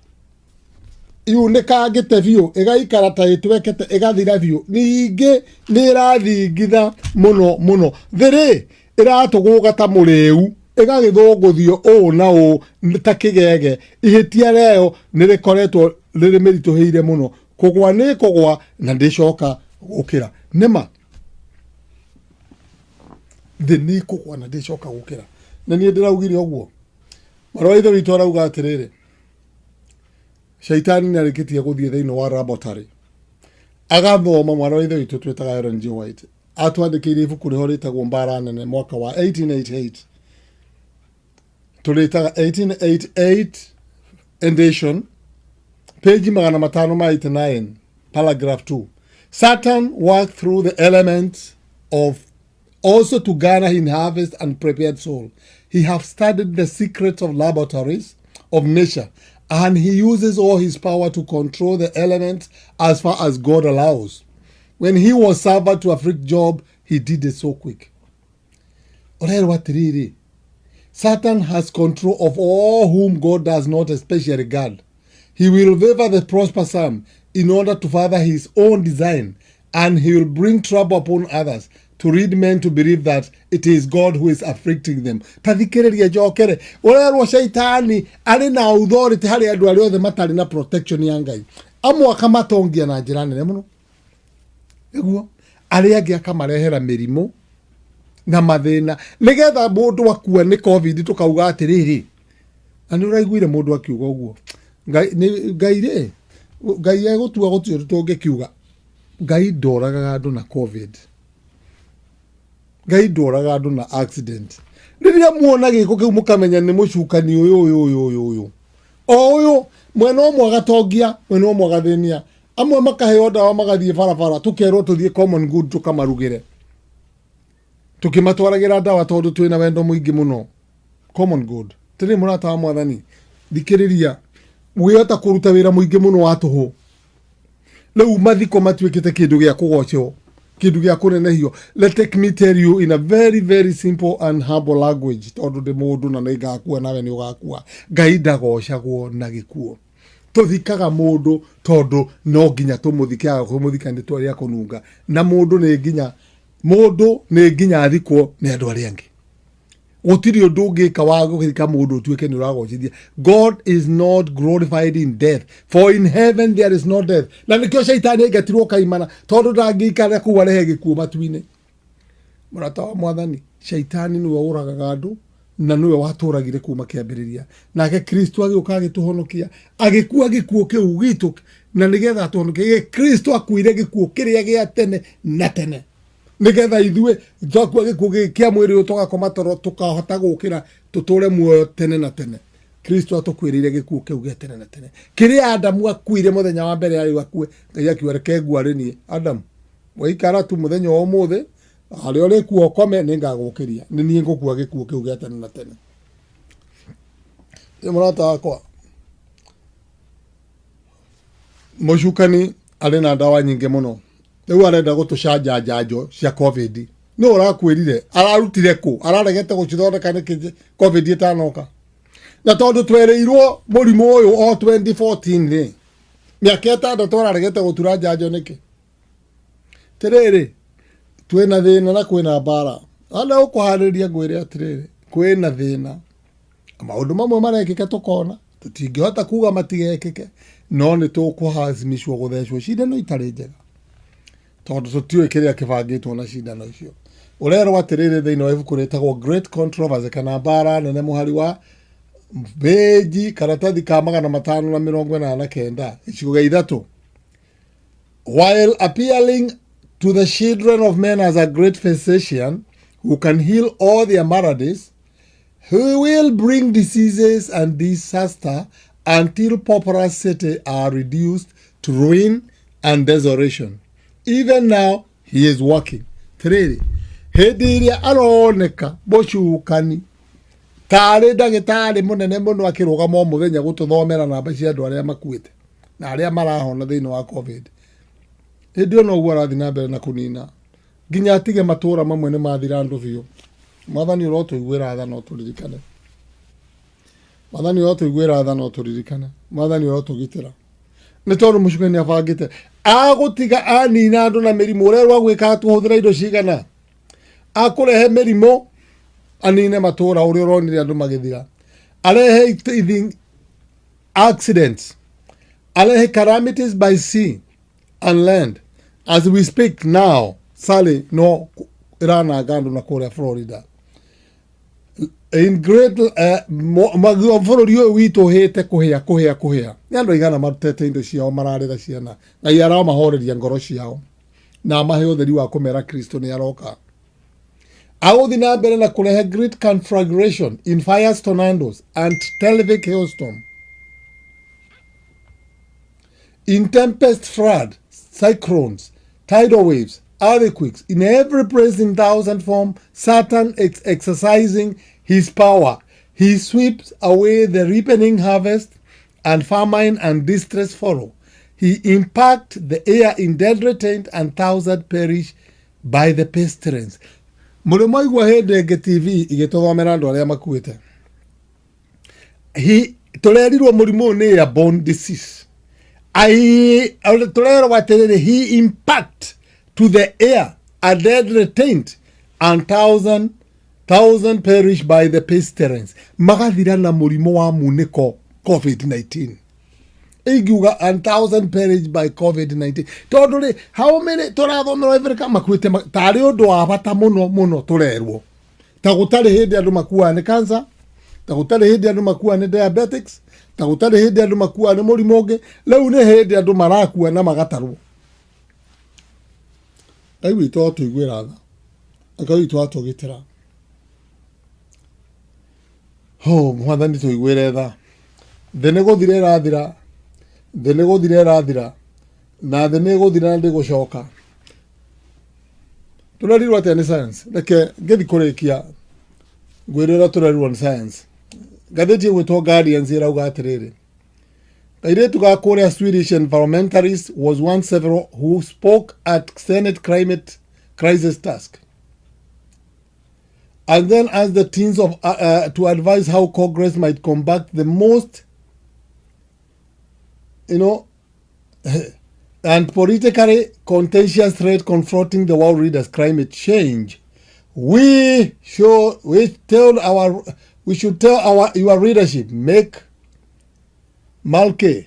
yunĩkangĩte biũ ĩgaikara ta ĩtwekete ĩgathira biũ, ningĩ nĩ ĩrathingitha mũno thĩ ĩratũgũga ta mũrĩu ĩgagĩthũngũthio ũũ na ũũ ta kĩgege. Ihĩtia rĩayo nĩ rĩkoretwo rĩrĩ mĩritũhĩire mũno, kũgwa nĩ kũgwa na ndĩcoka gũkĩra. Nĩma thĩ nĩ kũgwa na ndĩcoka gũkĩra, na niĩ ndĩraugire ũguo. Mwarĩ wa ithe witũ arauga atĩrĩrĩ, Shaitani nĩ arĩkĩtie gũthiĩ thĩinĩ wa laboratory agathoma. Mwarĩ wa ithe witũ twĩtaga Ellen G. White atwandĩkĩire ibuku rĩho rĩtagwo Mbara Nene mwaka wa 1888, tũrĩtaga 1888 edition, page 589, paragraph 2. Satan worked through the elements of also to garner in harvest and prepared soul. He have studied the secrets of laboratories of nature, and he uses all his power to control the elements as far as God allows. When he was suffered to afflict Job, he did it so quick. Satan has control of all whom God does not especially regard. He will favor the prosperous some in order to further his own design, and he will bring trouble upon others to lead men to believe that it is God who is afflicting them. Tathikĩrĩria njokere, ũrerwo Shaitani arĩ na authority harĩ andũ arĩa othe matarĩ na protection ya Ngai. Amwe akamatongia na njĩra nene mũno, nĩguo arĩa angĩ akamarehera mĩrimũ na mathĩna, nĩgetha mũndũ akua nĩ COVID tũkauga atĩrĩrĩ. Na nĩ ũraiguire mũndũ akiuga ũguo, Ngai egũtua gũtirĩ tũngĩkiuga. Ngai ndoragaga andũ na COVID, Ngai ndoraga andũ na accident. Rĩrĩa muona gĩko kĩu mũkamenya nĩ mũcukani ũyũ ũyũ mwena ũmwe agatongia, mwena ũmwe agathĩnia. Amwe makaheo ndawa magathiĩ barabara, tũkerwo tũthiĩ Common Good tũkamarugĩre, tũkĩmatwaragĩra ndawa tondũ twĩna wendo mũingĩ mũno. Common Good. Tĩrĩ mũrata wa Mwathani, thikĩrĩria, mwĩhota kũruta wĩra mũingĩ mũno wa tũhũ. Rĩu mathiko matuĩkĩte kĩndũ gĩa kũgoceo, kĩndũ gĩa kũnenehio. Let me tell you in a very very simple and humble language, tondũ ndĩ mũndũ na nĩngakua nawe nĩ ũgakua. Ngai ndagocagwo na gĩkuo. Tũthikaga mũndũ tondũ no nginya tũmũthikaga, kũmũthika nĩ twarĩa kũnunga, na mũndũ nĩ nginya athikwo nĩ andũ arĩa angĩ. Gũtirĩ ũndũ ũngĩka wa gũthika mũndũ ũtuĩke nĩ ũragocithia. God is not glorified in death, for in heaven there is no death. Na nĩkĩo Shaitani aingatirwo kaimana, tondũ ndangĩikara kũu arehe gĩkuũ matu-inĩ. Mũrata wa Mwathani, Shaitani nĩwe ũragaga andũ na nĩwe watũragire kuma kĩambĩrĩria. Nake Kristo agĩũka agĩtũhonokia, agĩkua gĩkuũ kĩu gitũ, na nĩgetha atũhonokie. Kristo akuire gĩkuũ kĩrĩa gĩa tene na tene, nĩgetha ithuĩ twakua gĩkuũ kĩa mwĩrĩ ũyũ tũgakoma toro tũkahota gũkĩra tũtũre muoyo tene na tene. Kristo atũkwĩrĩire gĩkuũ kĩu gĩa tene na tene, kĩrĩa Adamu akuire mũthenya wa mbere yarĩ akue. Ngai akiuga reke ngware niĩ Adamu, waikara tu mũthenya wa ũmũthĩ, harĩa ũrĩkua ũkome nĩngagũkĩria, nĩ niĩ ngũkua gĩkuũ kĩu gĩa tene na tene. Mũrata wakwa, mũcukani arĩ na ndawa nyingĩ mũno. Rĩu arenda gũtũcanja njanjo cia COVID. Nĩ ũrakwĩrire, ararutire kũ? Araregete gũcithondeka nĩkĩ COVID ĩtanoka? Na tondũ twerĩirwo mũrimũ ũyũ o 2014 mĩaka 6 araregete gũtura njanjo nĩkĩ? Tĩrĩrĩ, twĩna thĩna na kwĩna mbara. Ala ukuhariria ngwire atiriri kwina thina maundu mamwe marekika tukona tutingihota kuga matigekike no ni tukuhazimishwo guthecwo cindano itari njega tondu tutiui kiria kibangitwo na cindano icio urerwo atiriri thiini wa ibuku ritagwo Great Controversy kana mbara nene muhari wa beji karatathi ka 589 icigo gia 3 while appealing to the children of men as a great physician who can heal all their maladies, who will bring diseases and disaster until popularity are reduced to ruin and desolation. Even now, he is working. Tiriri, hindi iria aroneka mucukani tari ndagitari munene muno akirugama o muthenya gututhomera namba cia andu aria makuite na aria marahona thiini wa covid. Hindi ono uguo arathi na mbere na kunina nginya atige matura mamwe ni mathira andu biu. Mwathani urotuiguira tha no turirikane. Mwathani urotuiguira tha no turirikane. Mwathani urotugitira. Ni tondu mucukani abangite agutiga anina andu na mirimu urerwa gwika atuhuthira indo cigana akurehe mirimu anine matura uria uronire andu magithira arehe accidents arehe calamities by sea and land. As we speak now, Sally no irananga andu na kuria Florida in great bururi uyu witu hite kuhia ni andu igana marutete indo ciao mararira ciana na iara mahoreria ngoro ciao na mahe utheri wa kumera Kristo ni aroka aguthi na mbere na kurehe great conflagration in fires, tornadoes and terrific hailstorm, in tempest, flood, cyclones, tidal waves, earthquakes, in every place in thousand form. Satan exercising his power. He sweeps away the ripening harvest, and famine and distress follow. He impacts the air in deadly taint, and thousands perish by the pestilence. Murimo igwa Hindenge TV igituthomera andu aria makuite. Turerirwo murimu ni airborne disease. Turerwo atiriri he impact to the air a deadly taint, and thousand perish by the pestilence. Magathira na murimo wa muniko COVID-19. Igiuga and thousand perish by COVID-19. Tondu ri how many turathomera Africa makuite tari undu wa bata muno turerwo. Ta gutari hindi andu makua ni cancer, ta gutari hindi andu makua ni diabetics, ta gutari hindi andu makua ni murimu ungi, riu ni hindi andu marakua na magatarwo. Ai witu atuiguira tha. Aka witu atugitira. Mwathani tuiguire tha. Thene guthire rathira. Thene guthire rathira. Na thene guthira ndi gucoka. Turarirwo atia ni science. Reke ngithi kurikia. Ngwirira turarirwo ni science. Gatheti gwitwo Guardians irauga atiriri. Kairetu ga Korea Swedish environmentalist was one several who spoke at Senate Climate Crisis Task. And then asked the teens of to advise how Congress might combat the most, and politically contentious threat confronting the world leaders: climate change. We should tell your leadership. Malke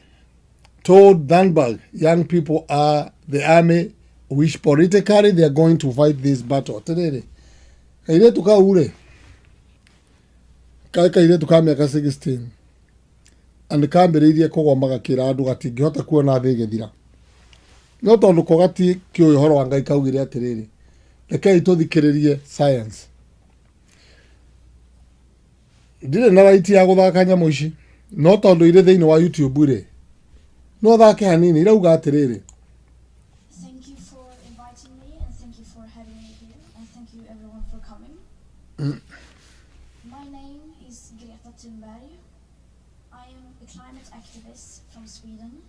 told Thunberg, young people are the army, which politically they are going to fight this battle. Today, kairetu ka ure. Kairetu ka miaka 16. And kambiririe kugoma gakira andu gatingihota kuona thi githira. No tondu ko gati kiuyo horo wa Ngai kaugire atiriri. Rekei tuthikiririe science. Ndire na right ya guthaka nyamu ici. No tondu ire thiini wa YouTube ri. No thake hanini irauga atiriri. Thank you for inviting me, and thank you for having me here, and thank you everyone for coming. My name is Greta Thunberg. I am a climate activist from Sweden,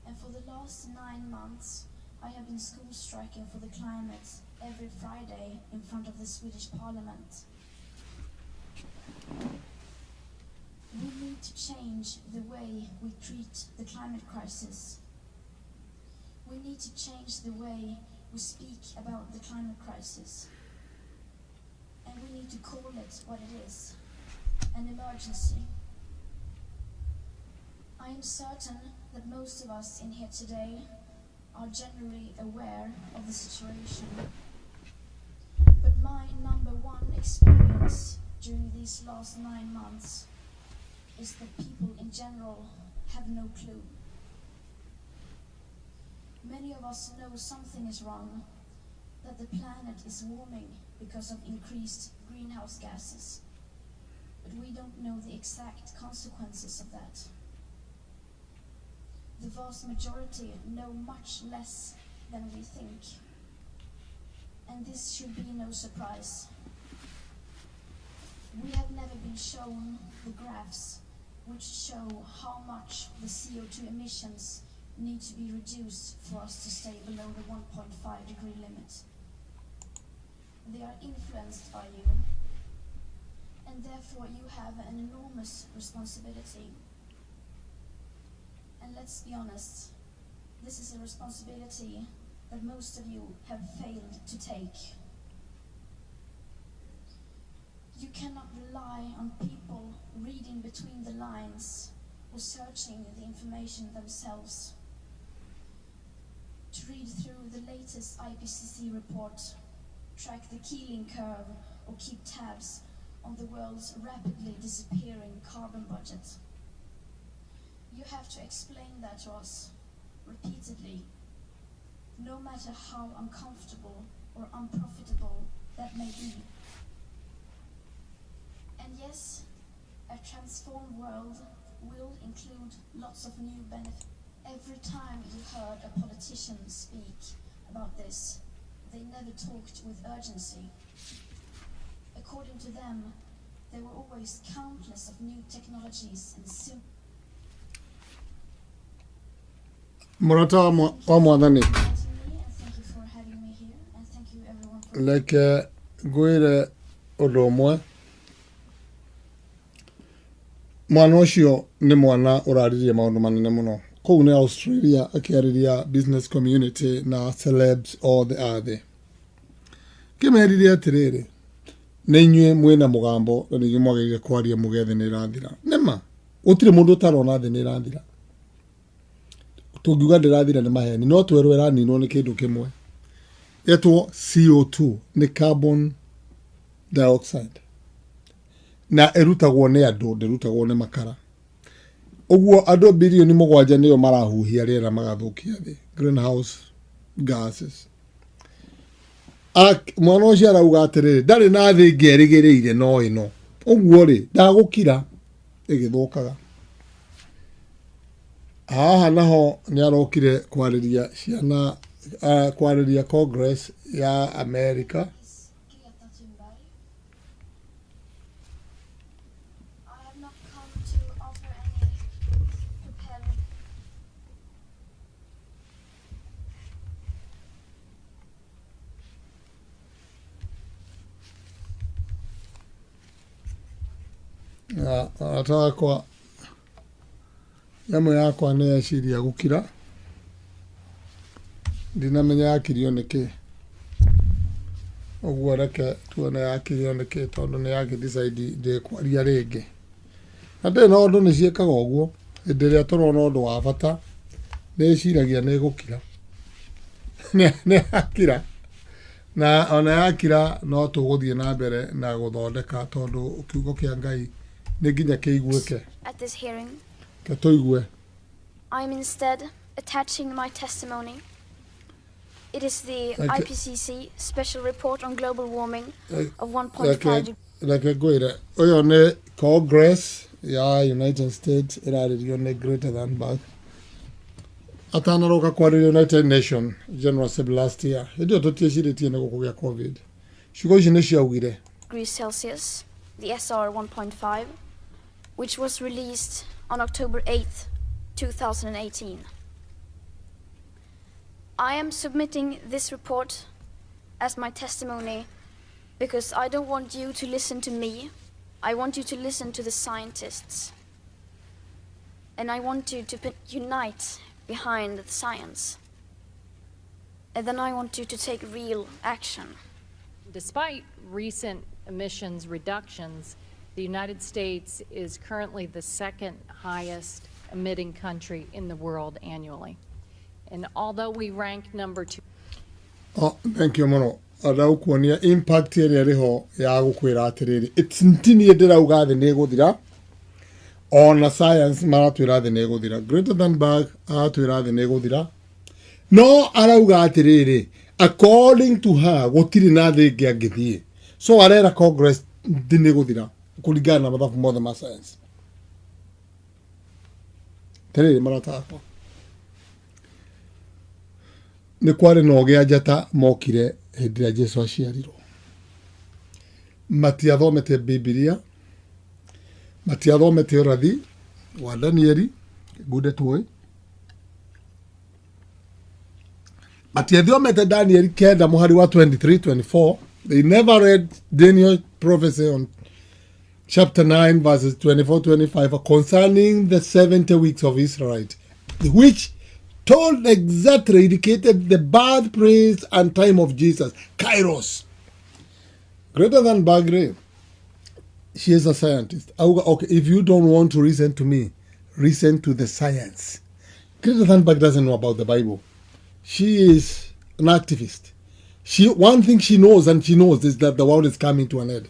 and for the last 9 months I have been school striking for the climate every Friday in front of the Swedish Parliament. We need to change the way we treat the climate crisis. We need to change the way we speak about the climate crisis. and we need to call it what it is, an emergency. I am certain that most of us in here today are generally aware of the situation. But my number one experience during these last 9 months is that people in general have no clue. Many of us know something is wrong, that the planet is warming because of increased greenhouse gases, but we don't know the exact consequences of that. The vast majority know much less than we think, and this should be no surprise. We have never been shown the graphs which show how much the CO2 emissions need to be reduced for us to stay below the 1.5 degree limit. They are influenced by you, and therefore you have an enormous responsibility. And let's be honest, this is a responsibility that most of you have failed to take. You cannot rely on people reading between the lines or searching the information themselves. To read through the latest IPCC report, track the Keeling curve, or keep tabs on the world's rapidly disappearing carbon budget. You have to explain that to us repeatedly, no matter how uncomfortable or unprofitable that may be. And yes, a transformed world will include lots of new benefits. Every time you heard a politician speak about this, they never talked with urgency. According to them, there were always countless of new technologies and Murata wa mwathani to me, and thank you for having me here, and thank you everyone for leke ngwire undu umwe mwana ucio ni mwana uraririe maundu manene muno kuu ni Australia akiariria business community na celebs othe athi kimeririe atiriri ni inyue mwina mugambo na ni mwagirire kwaria mugethe ni irathira nima utire mundu utarona thi ni irathira tungiuga ndirathira ni maheni no twerwo iraninwo ni kindu kimwe etwo CO2 ni carbon dioxide na erutagwo ni andu ndirutagwo ni makara uguo andu bilioni 7 niyo marahuhia riera magathukia thi greenhouse gases mwana ucio arauga atiriri ndari na thi ngerigireire no ino uguo ri ndagukira igithukaga haha naho ni arokire kwariria ciana kwariria Congress ya America. Greta Thunberg. I have not come to offer any prepared. Ataka kwa nyamå yakwa nä yeciria gå kira ndinamenya yakirio nä kä å guo reke tuone yakirio nä kä tondå nä yagä decide ndä kwaria rä ngä na ndä na å ndå nä ciäkaga å guo hä ndä ä rä a tå rona å ndå wa bata nä ciragia nä gå kira nä yakira na ona yakira no tå gå thiä na mbere na gå thondeka tondå kiugo kä a Ngai nä nginya kä iguä At this hearing, ke tå igue. I am instead attaching my testimony. It is the Okay. IPCC special report on global warming of 1.5 Reke ngwire å yå nä Congress ya United States äraririo nä Greta Thunberg atanaroka kwariria United Nation General Assembly last year hä ndä ä yo tå tiecirä nä gå kå gä a COVID ciugo ici nä ciaugire degrees Celsius, the SR 1.5, which was released on October 8th, 2018. I am submitting this report as my testimony because I don't want you to listen to me. I want you to listen to the scientists. And I want you to unite behind the science. And then I want you to take real action. Despite recent emissions reductions, the United States is currently the second highest emitting country in the world annually. And although we rank number 2... Oh, thank you muno. Adau kuonia impact ĩrĩa ĩrĩho ya gũkwĩra atĩrĩrĩ, ntinĩ ndĩrauga thĩ nĩ ĩgũthira, ona science maratwĩra thĩ nĩ ĩgũthira. Greta Thunberg aratwĩra thĩ nĩ ĩgũthira, no arauga atĩrĩrĩ, according to her gũtirĩ na thĩ ĩngĩ angĩthiĩ. So arera Congress thĩ nĩ ĩgũthira kũringana na mathabu mothe ma science. Tĩrĩrĩ maratakwa nĩ kwarĩ na ũgĩa njata mokire hĩndĩ ĩrĩa Jesu aciarirwo. Matiathomete Bibilia, matiathomete ũrathi wa Danieli gude tuoĩ, matiathomete Danieli kenda mũhari wa 23-24. They never read Daniel prophecy on chapter 9 verses 24-25 concerning the 70 weeks of Israel, which told exactly, indicated the birthplace and time of Jesus, Kairos. Greater than Bagre, she is a scientist. Okay, if you don't want to listen to me, listen to the science. Greta Thunberg doesn't know about the Bible. She is an activist. One thing she knows, and she knows, is that the world is coming to an end.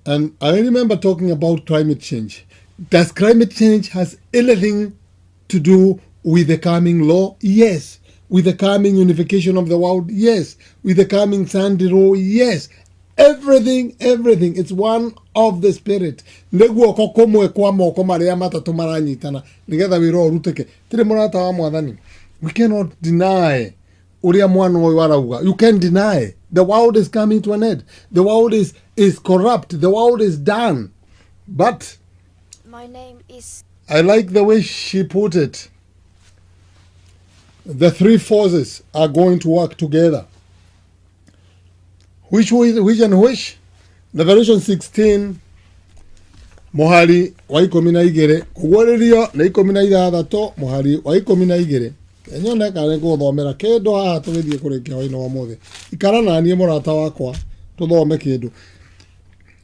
And I remember talking about climate change. Does climate change has anything to do with the coming law? Yes. With the coming unification of the world? Yes. With the coming Sandy Row? Yes. Everything. It's one of the spirit. Neguo kokomwe kwa moko maria matatu maranyitana nigetha wira uruteke. Tire murata wa mwathani. We cannot deny uria mwana uyu arauga. You can't deny. The world is coming to an end. The world is corrupt. The world is done. But My name is... I like the way she put it. The three forces are going to work together. Which and which? Revelation 16, Mohari wa 12, kugwaririo na 16, Mohari wa 12. Kenyone kare guthomera kindu haha tugithie kurikia waino wa mothe. Ikara na nie murata wakwa tuthome kindu.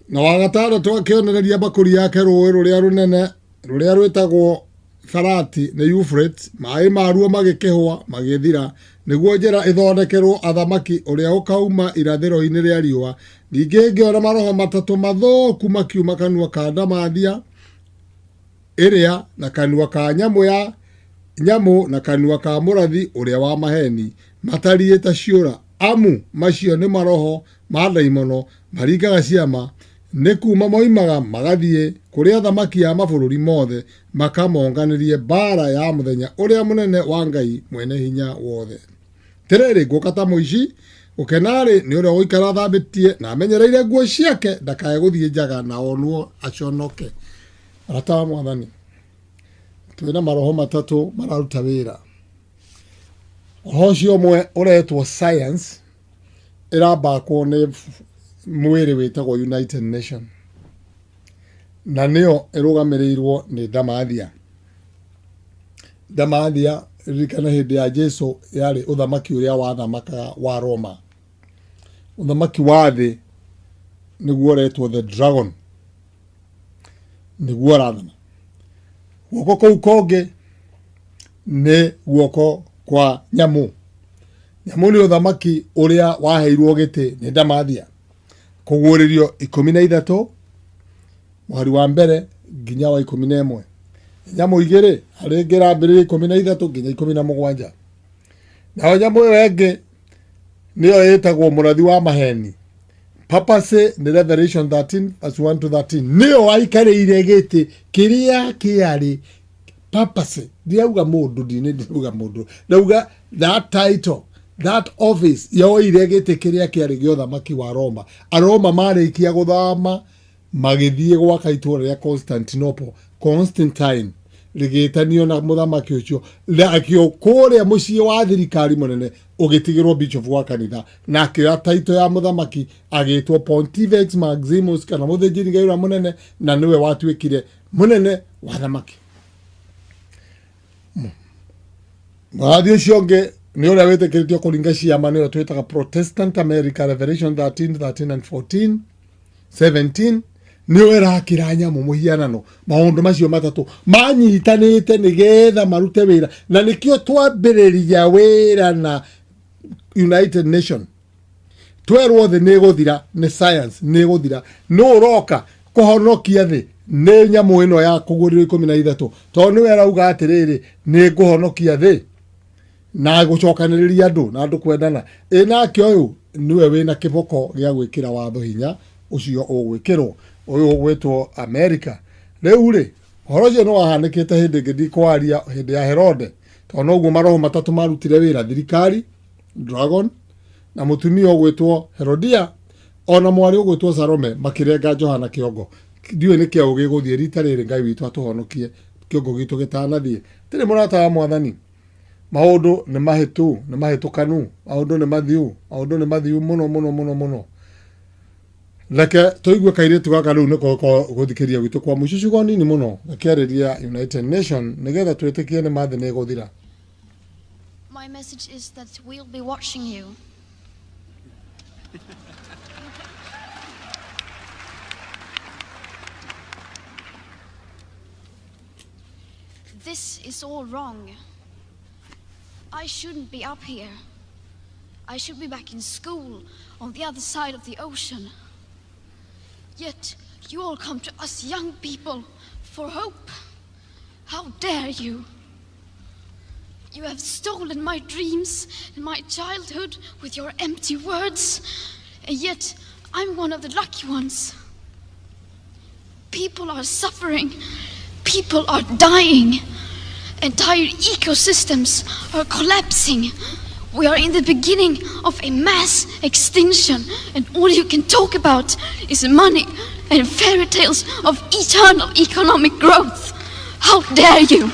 Na wagatandatu akionereria bakuri yake rũĩ rũrĩa rũnene rũrĩa rwĩtagwo Farati na Euphrates, maĩ maruo magĩkĩhwa magĩthira, nĩguo njĩra ĩthondekerwo athamaki ũrĩa ũkauma irathĩro-inĩ rĩa riũa. Ningĩ ngĩona maroho matatũ mathũku makiuma kanua ka ndamathia ĩrĩa na kanua ka nyamũ na kanua ka mũrathi ũrĩa wa maheni, matariĩ ta ciũra. Amu macio nĩ maroho ma ndaimono maringaga ciama, nĩ kuma moimaga magathiĩ kũrĩ athamaki a mabũrũri mothe makamonganĩrie mbara ya mũthenya ũrĩa mũnene wa Ngai mwene hinya wothe. Tĩrĩrĩ ngũka ta mũici, ũkenarĩ nĩ ũrĩa gũikara thambĩtie na amenyereire nguo ciake ndakae gũthiĩ njaga na onwo aconoke. Arata wa mwathani, twĩna maroho matatũ mararuta wĩra. Roho ũcio ũmwe ũretwo science ĩrambakwo nĩ mwĩrĩ wĩtagwo United Nation, na nĩyo ĩrũgamĩrĩirwo nĩ Ndamathia. Ndamathia ririkana hĩndĩ ya Jesu yarĩ ũthamaki ũrĩa wathamakaga wa Roma. Ũthamaki wa thĩ nĩguo ũretwo the dragon, nĩguo arathama. Guoko kũu kũngĩ nĩ guoko kwa nyamũ. Nyamũ nĩ ũthamaki ũrĩa waheirwo gĩtĩ nĩ Ndamathia. Kũguũrĩrio 13 mweri wa mbere nginya wa 11. Nyamũ igĩrĩ harĩ ngĩrambĩrĩria 13 nginya 17. Nayo nyamũ ĩyo ĩngĩ nĩyo ĩtagwo mũrathi wa maheni. Papacy nĩ Revelation 13 verse 1-13. Nĩyo waikarĩire gĩtĩ kĩrĩa kĩarĩ papacy. Ndiauga mũndũ, ndauga that title, that office yoire gĩtĩ kĩrĩa kĩarĩ gĩa ũthamaki wa Roma. Aroma marĩkia gũthama magĩthiĩ gwaka itũũra rĩa Constantinople. Constantine rĩgĩtanio na mũthamaki ũcio akĩo kũrĩa mũciĩ wa thirikari mũnene ũgĩtigĩrwo bishop wa kanitha, na akĩoya title ya mũthamaki agĩtwo Pontifex Maximus kana mũthĩnjĩri Ngai ũrĩa mũnene, na nĩwe watuĩkire mũnene wa thamaki. Mũrathi ũcio ũngĩ nä å rä a wä tä kä rä tio kå ringa ciama nä yo twä taga Protestant America Revelation 13, 13 and 14 17 nä yo ärakä ra nyamå må hianano maå macio matatå manyitanä te nä getha marute wä ra na nä kä o twambä rä ria wä ra na United Nation twerwo thä nä gå thira nä science nä gå thira nä å roka kå honokia thä nä nyamå ä no ya kå gå rä 13 tondå nä we arauga atä rä rä nä ngå honokia thä na gå cokanä rä ria andå na andå kwendana nake å yå nä we wä na kä boko gä a gwä kä ra watho hinya å cio å gwä kä rwo å yå å gwä two America rä u rä å horo å cio nä wahanä kä te hä ndä ngä thi kwaria hä ndä ya Herode tondå noguo maroho matatå marutire wä ra thirikari Dragon na må tumia å gwä two Herodia ona mwarä å gwä two Salome makä renga Johana kä ongo ndiå nä kä a å gä gå thiä rita rä rä Ngai witå atå honokie kä ongo gitå gä tanathiä tä rä må rata wa Mwathani maundu nä mahätå kanu maundu nä mathiu muno muno muno muno reke tå igue kairä tu gaka rä u nä gå thikä ria gwitå kwa må ico ciugo nini må no gakä arä ria United Nation nä getha twä tä kie nä mathä nä gå thira. My message is that we'll be watching you. This is all wrong. I shouldn't be up here. I should be back in school on the other side of the ocean. Yet you all come to us young people for hope. How dare you? You have stolen my dreams and my childhood with your empty words, and yet I'm one of the lucky ones. People are suffering. People are dying. Entire ecosystems are collapsing. We are in the beginning of a mass extinction, and all you can talk about is money and fairy tales of eternal economic growth. How dare you?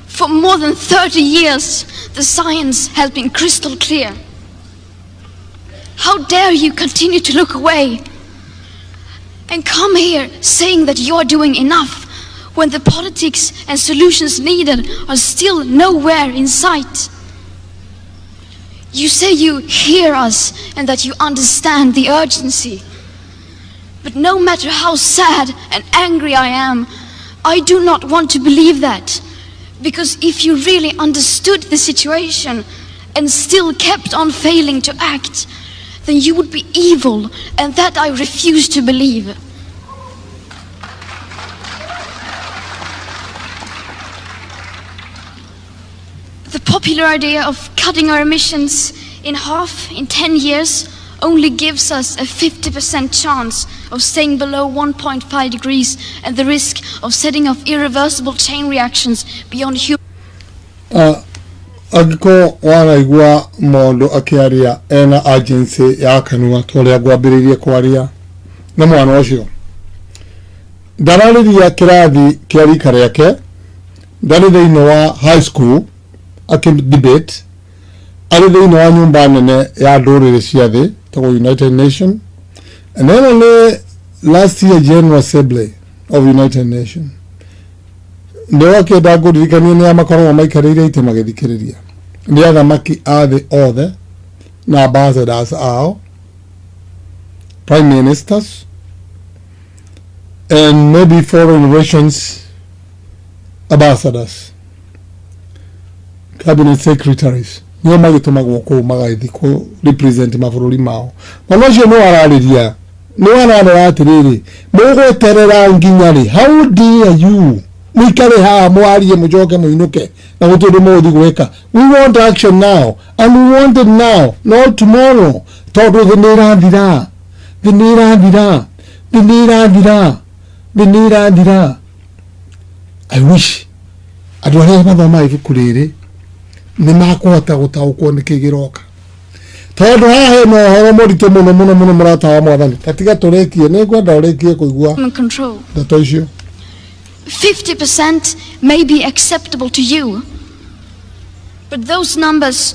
For more than 30 years, the science has been crystal clear. How dare you continue to look away and come here saying that you are doing enough when the politics and solutions needed are still nowhere in sight? You say you hear us and that you understand the urgency. But no matter how sad and angry I am, I do not want to believe that. Because if you really understood the situation and still kept on failing to act, then you would be evil, and that I refuse to believe. The popular idea of cutting our emissions in half in 10 years only gives us a 50% chance of staying below 1.5 degrees and the risk of setting off irreversible chain reactions beyond human. Agiko waraigua mondo akiaria ena agency ya kanua toria gwambiririe kwaria na mwana ucio ndarariria kirathi kia rika riake ndari thiini wa high school debate ari thiini wa nyumba nene ya ndurire cia thi tago United Nation, and then only last year General Assembly of United Nation ndio akenda ngũririkania nĩ amakorwo maikarĩire ite magĩthikĩrĩria nĩ athamaki a thĩ othe na ambassadors ao, prime ministers, and maybe foreign relations ambassadors, cabinet secretaries nĩo magĩtũmagwo kũu magagĩthiĩ kũ represent mabũrũri mao. Mwana ũcio nĩ wararĩria nĩ wararĩra atĩrĩrĩ mũgweterera nginya rĩ? How dare you mwikare haha mwarie mũcoke mũinũke na gũtũrĩ mũthi gwĩka? We want action now, and we want it now, not tomorrow. Tondũ thĩ nĩ ĩrathira. I wish andũ arĩa mathomaga ibuku rĩrĩ nĩ makũhota gũtaũkwo nĩ kĩĩ gĩroka, tondũ haha hena ũhoro mũritũ mũno mũno mũno mũrata wa Mwathani. Tatiga tũrĩkie, nĩ ngwenda ũrĩkie kũigua ndeto icio. 50% may be acceptable to you, but those numbers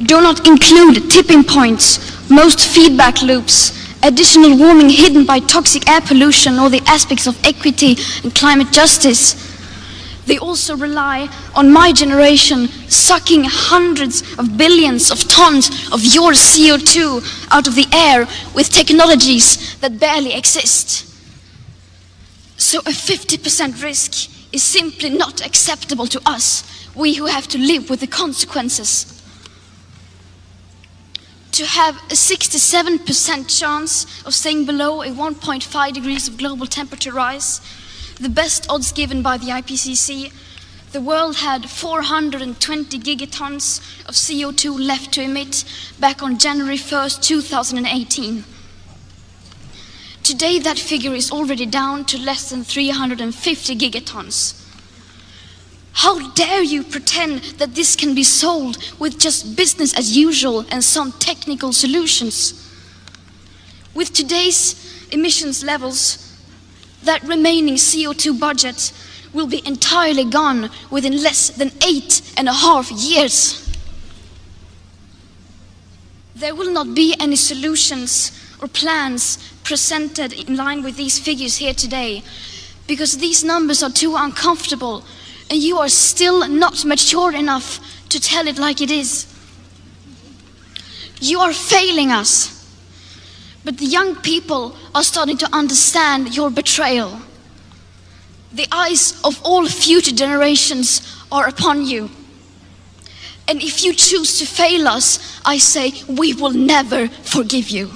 do not include tipping points, most feedback loops, additional warming hidden by toxic air pollution or the aspects of equity and climate justice. They also rely on my generation sucking hundreds of billions of tons of your CO2 out of the air with technologies that barely exist. So a 50% risk is simply not acceptable to us, we who have to live with the consequences. To have a 67% chance of staying below a 1.5 degrees of global temperature rise, the best odds given by the IPCC, the world had 420 gigatons of CO2 left to emit back on January 1st, 2018. Today that figure is already down to less than 350 gigatons. How dare you pretend that this can be solved with just business as usual and some technical solutions? With today's emissions levels, that remaining CO2 budget will be entirely gone within less than 8.5 years. There will not be any solutions or plans presented in line with these figures here today, because these numbers are too uncomfortable and you are still not mature enough to tell it like it is. You are failing us, but the young people are starting to understand your betrayal. The eyes of all future generations are upon you. And if you choose to fail us, I say we will never forgive you.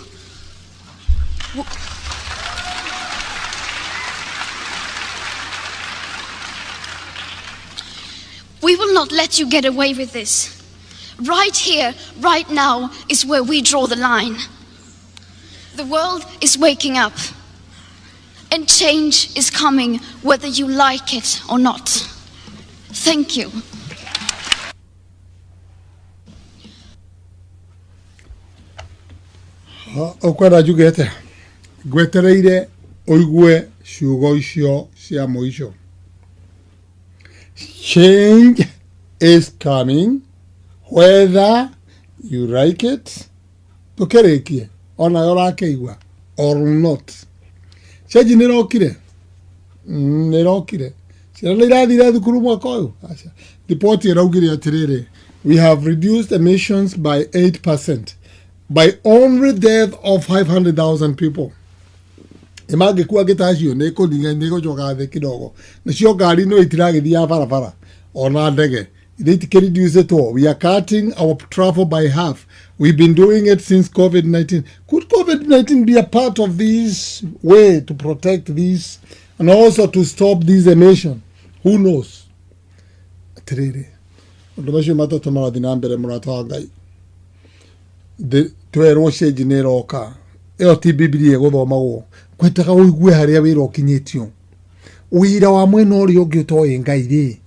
We will not let you get away with this. Right here, right now, is where we draw the line. The world is waking up, and change is coming whether you like it or not. Thank you. Okwenda njugete gwetereire oigue ciugo icio cia muico. Change is coming whether you like it, tukirikie ona yorakeigua or not. Change nirokire ciana nä irathire thukuru mwaka å yå. Ripoti ĩraugire atiriri, we have reduced emissions by 8% by only death of 500,000 people. Imangĩkua ngĩtacio nĩ kũcoka thĩ kidogo, nacio ngari no itiragĩthia barabara ona ndege iria itikĩreducĩtwo. We are cutting our travel by half. We've been doing it since COVID-19. Could COVID-19 be a part of this way to protect this and also to stop this emission? Who knows? Atiriri ũndũ macio matatũ marathiĩ na mbere mũrata wa Ngai. Twerwo change nĩ ĩroka. Ĩyo ti Biblia ĩgũthomagwo. Kwetaga ũigue harĩa wĩra ũkinyĩtio. Wĩra wa mwena ũrĩa ũngĩ ũtoĩ Ngai rĩ.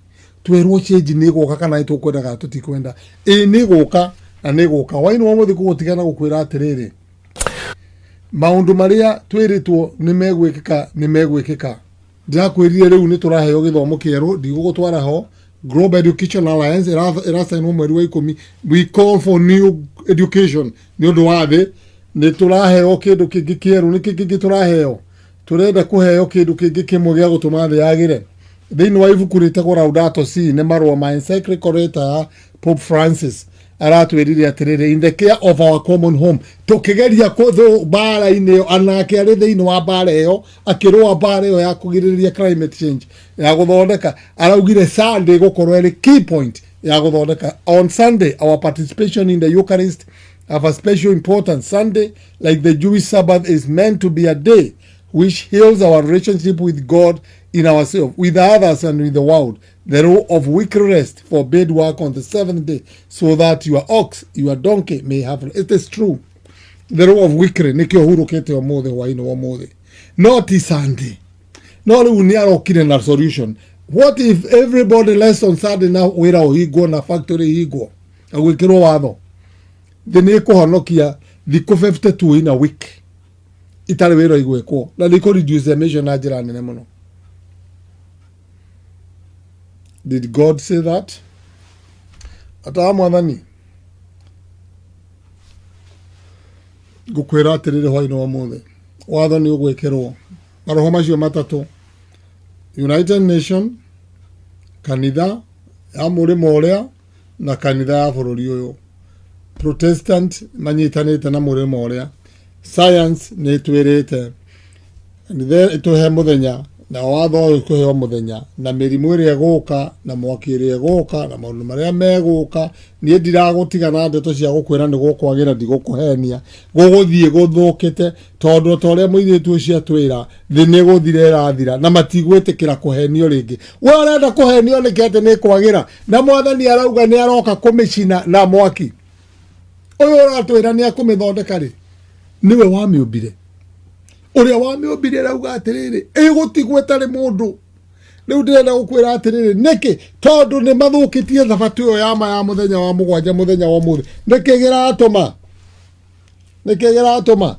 Twerwo change nĩ ĩgũka kana tũkwendaga tũtikwenda. Nĩ ĩgũka na nĩ ĩgũka. Wai no mũthĩ kũgũtigana gũkwĩra atiriri. Maũndũ marĩa twĩrĩtwo nĩ megwĩkĩka. Ndakwĩrire rĩu nĩ tũraheo gĩthomo kĩerũ, ndigũgũtwara ho. Global Education Alliance ĩrasainwo mweri wa 10. We call for new education. Nĩ ũndũ wa thĩ nĩ tũraheo kĩndũ kĩngĩ kĩerũ, nĩ kĩngĩ tũraheo. Tũrenda kũheo kĩndũ kĩngĩ kĩmwe gĩa gũtũma thĩ yagĩre. Thĩinĩ wa ibuku rĩtagwo Laudato Si nĩ marũa ma encyclical letter Pope Francis aratwĩrire atiriri, in the care of our common home, tũkĩgeria kũthũ mbara-inĩ ĩyo, anake arĩ thĩinĩ wa mbara ĩyo akĩrũa mbara ĩyo ya kũgirĩrĩria climate change ya gũthondeka. Araugire Sunday gũkorwo ĩrĩ key point ya gũthondeka. On Sunday, our participation in the Eucharist have a special importance. Sunday, like the Jewish Sabbath, is meant to be a day which heals our relationship with God, in ourselves, with others, and with the world. The rule of weekly rest forbade work on the seventh day, so that your ox, your donkey may have. It is true. The rule of weekly, nikio hurukete omothe hwaini omothe. Not Sunday. No riu ni arokire na solution. What if everybody less on Sunday na wira uhigwo na factory ihigwo? Agwikirwo watho. Then ikuhonokia thikũ 52 in a week. Itari wira igwekwo. Na liko reduce emission na njĩra nene mũno. Did God say that? Ata mwathani. ngukwira atiriri hwaini wa muthe watho ni ugwikirwo maroho macio matatu United Nation kanitha ya murimo uria na kanitha ya bururi uyu Protestant manyitanite na murimo uria science ni twirite kanitha ituhe muthenya na watho uyu kuheo muthenya na mirimu iria iguka na mwaki iria iguka na maundu maria meguka nie ndiragutiga na ndeto cia gukwira ni gukwagira ndigukuhenia guguthie guthukite tondu ta uria muiritu ucio atwira thi ni guthira irathira na matigwitikira kuhenio ringi we urenda kuhenio niki ati ni kwagira na mwathani arauga ni aroka kumicina na mwaki uyu uratwira ni akumithondeka ri niwe wamiumbire uria wamiumbire rauga atiriri igutigwe tari mundu riu ndirenda gukwira atiriri niki tondu ni mathukitie thabatu yo ya muthenya wa mugwanja muthenya wa muthi nikigiratuma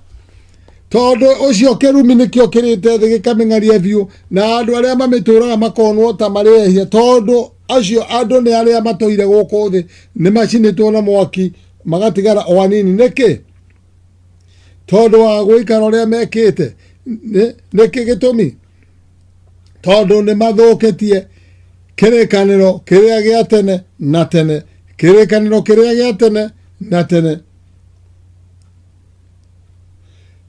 tondu ucio kirumi nikio kirite thi gikameng'aria biu na andu aria mamituraga makonwo ta marehia tondu acio andu ni aria matoire guku thi ni macinitwo na mwaki magatigara o anini niki tondu wa gwikara uria mekite niki gitumi tondu ni mathukitie kirikaniro kiria gia tene na tene kirikaniro kiria gia tene na tene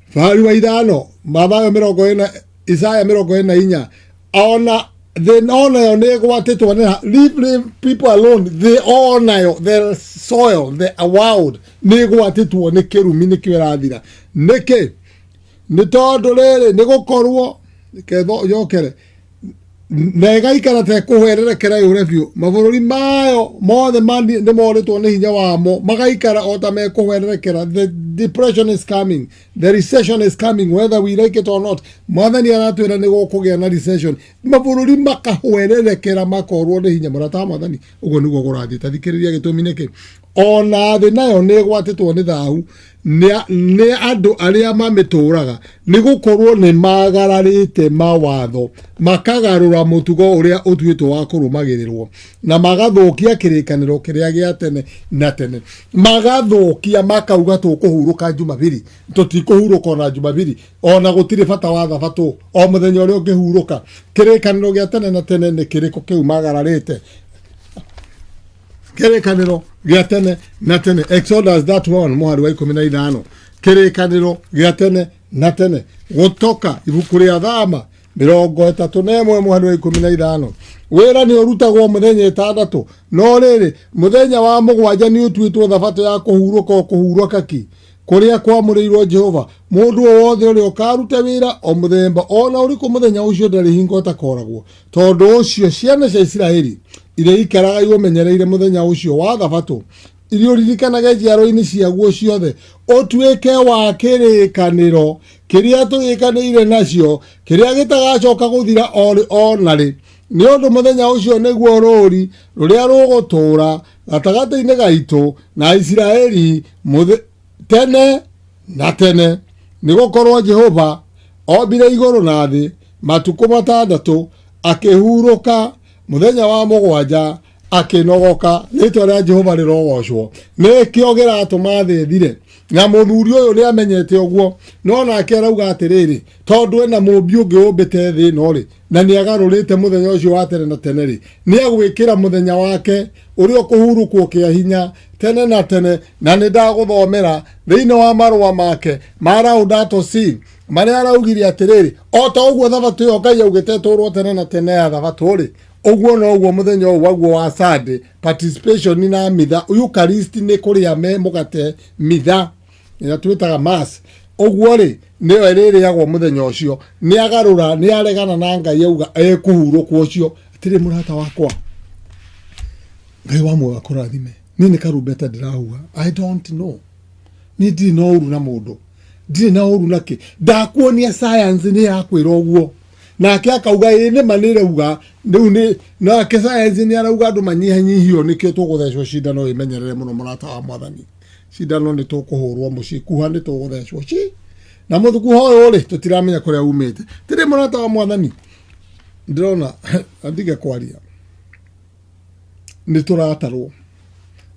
Fari wa ithano Mathayo 40 Isaya 44 ona the nayo ni gwatitwo ni leave people alone the onayo the soil the world ni gwatitwo ni kirumi ni kwirathira niki ni tondu riri ni gukorwo ketho yokere nega ikara te kuhererekera yure biu mabururi mayo mothe mandi ni moritwo ni hinya wamo magaikara ota me kuhererekera the depression is coming the recession is coming whether we like it or not mwathani aratwira ni gukugia na recession mabururi makahererekera makorwo ni hinya murata mwathani ugo niguo gurathi tathikiriria gitumi niki ona thi nayo ni gwatitwo ni thahu ni andu aria mamituraga ni gukorwo ni magararite mawatho makagarura mutugo uria utuitwo wa kurumagirirwo na magathukia kirikaniro kiria gia tene na tene magathukia makauga tukuhuruka Jumapili tutikuhuruka na Jumapili ona gutire bata wa thabatu o muthenya uria ungihuruka kirikaniro gia tene na tene ni kiriko kiu magararite kirikaniro gia tene na tene Exodus that one muhari wa 15 kirikaniro gia tene na tene gutoka ibuku ria thama 31 muhari wa 15 wira ni urutagwo muthenya 6 no riri muthenya wa mugwanja ni utuitwo thabato ya kuhuruka ki kuria kwamurirwo Jehova mundu wothe uri ukaruta wira o muthemba ona uriku muthenya ucio ndari hingo takoragwo tondu ucio ciana cia Israeli iria ikaraga iumenyereire muthenya ucio wa thabato irio ririkanaga njiaro-ini ciaguo ciothe utuike wa kirikaniro kiria tugikanire nacio kiria gitagacoka guthira onari ni undu muthenya ucio niguo ruri ruria rugutura gatagati-ini gaitu na Israeli tene na tene ni gukorwo Jehova ombire iguru na thi matuku 6 akihuruka muthenya wa mugwanja akinogoka ritwa ria Jehova rirogocwo ni kiogera atuma thi thire na muthuri uyu ni amenyete uguo no nake arauga atiriri tondu ena mumbi ungi umbite thi no ri na ni agarurite muthenya ucio wa tene na tene ri ni agwikira muthenya wake uria kuhurukwo kia hinya tene na tene na ni ndaguthomera thiini wa marua make maraudato si maria araugiria atiriri ota uguo thabato yo Ngai augite turwo tene na tene ya thabato ri uguo no uguo muthenya waguo wa Sunday participation na mitha Eucharist ni kuria me mugate mitha ina twitaga mass uguo ri niyo iririagwo muthenya ucio ni agarura ni aregana na Ngai auga ekuhurukwo ucio atiri murata wakwa Ngai wa mwe akurathime nini karumbeta ndirahuga I don't know ni ndi no uru na mundu ndi na uru naki ndakuonia science ni yakwira uguo nake akauga ine manire uga riu ni nake science ni arauga andu manyihanyihio nikio tuguthecwo cindano imenyerere muno murata wa mwathani cindano ni tukuhurwo muci kuha ni tuguthecwo ci na muthuku hoyo ri tutiramenya kuria umite tiri murata wa mwathani ndirona andige kwaria ni turatarwo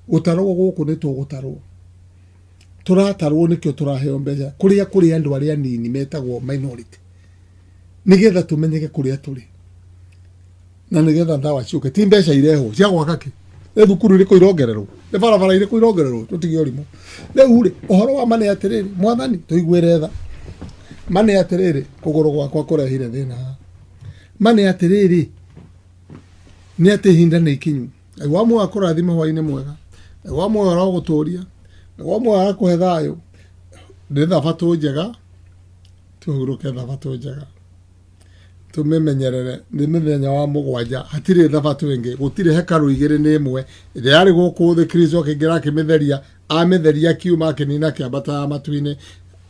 gutarwo guku ni tugutarwo turatarwo nikio turaheo mbeca kuria andu aria nini metagwo minority nigetha tumenyeke kuria turi na nigetha ndawa ciuke ti mbeca ireho cia gwaka ki ne thukuru iri kuirongererwo ne barabara iri kuirongererwo tutige urimo riu ri uhoro wa mane atiriri mwathani tuiguire tha mane atiriri kuguru gwakwa kurehire thina mane atiriri ni ati hinda ni ikinyu wa mwe akurathima hwaine mwega wa mwe ara guturia wa mwe ara kuhe thayo ndi thabatu njega tuhuruke thabatu njega tumemenyerere ni mithenya wa mugwanja hatire thabatu ingi gutire hekaru igiri ni imwe iri yari guku thi Kristo akingira kimetheria ametheria kiuma akinina kiambata matuini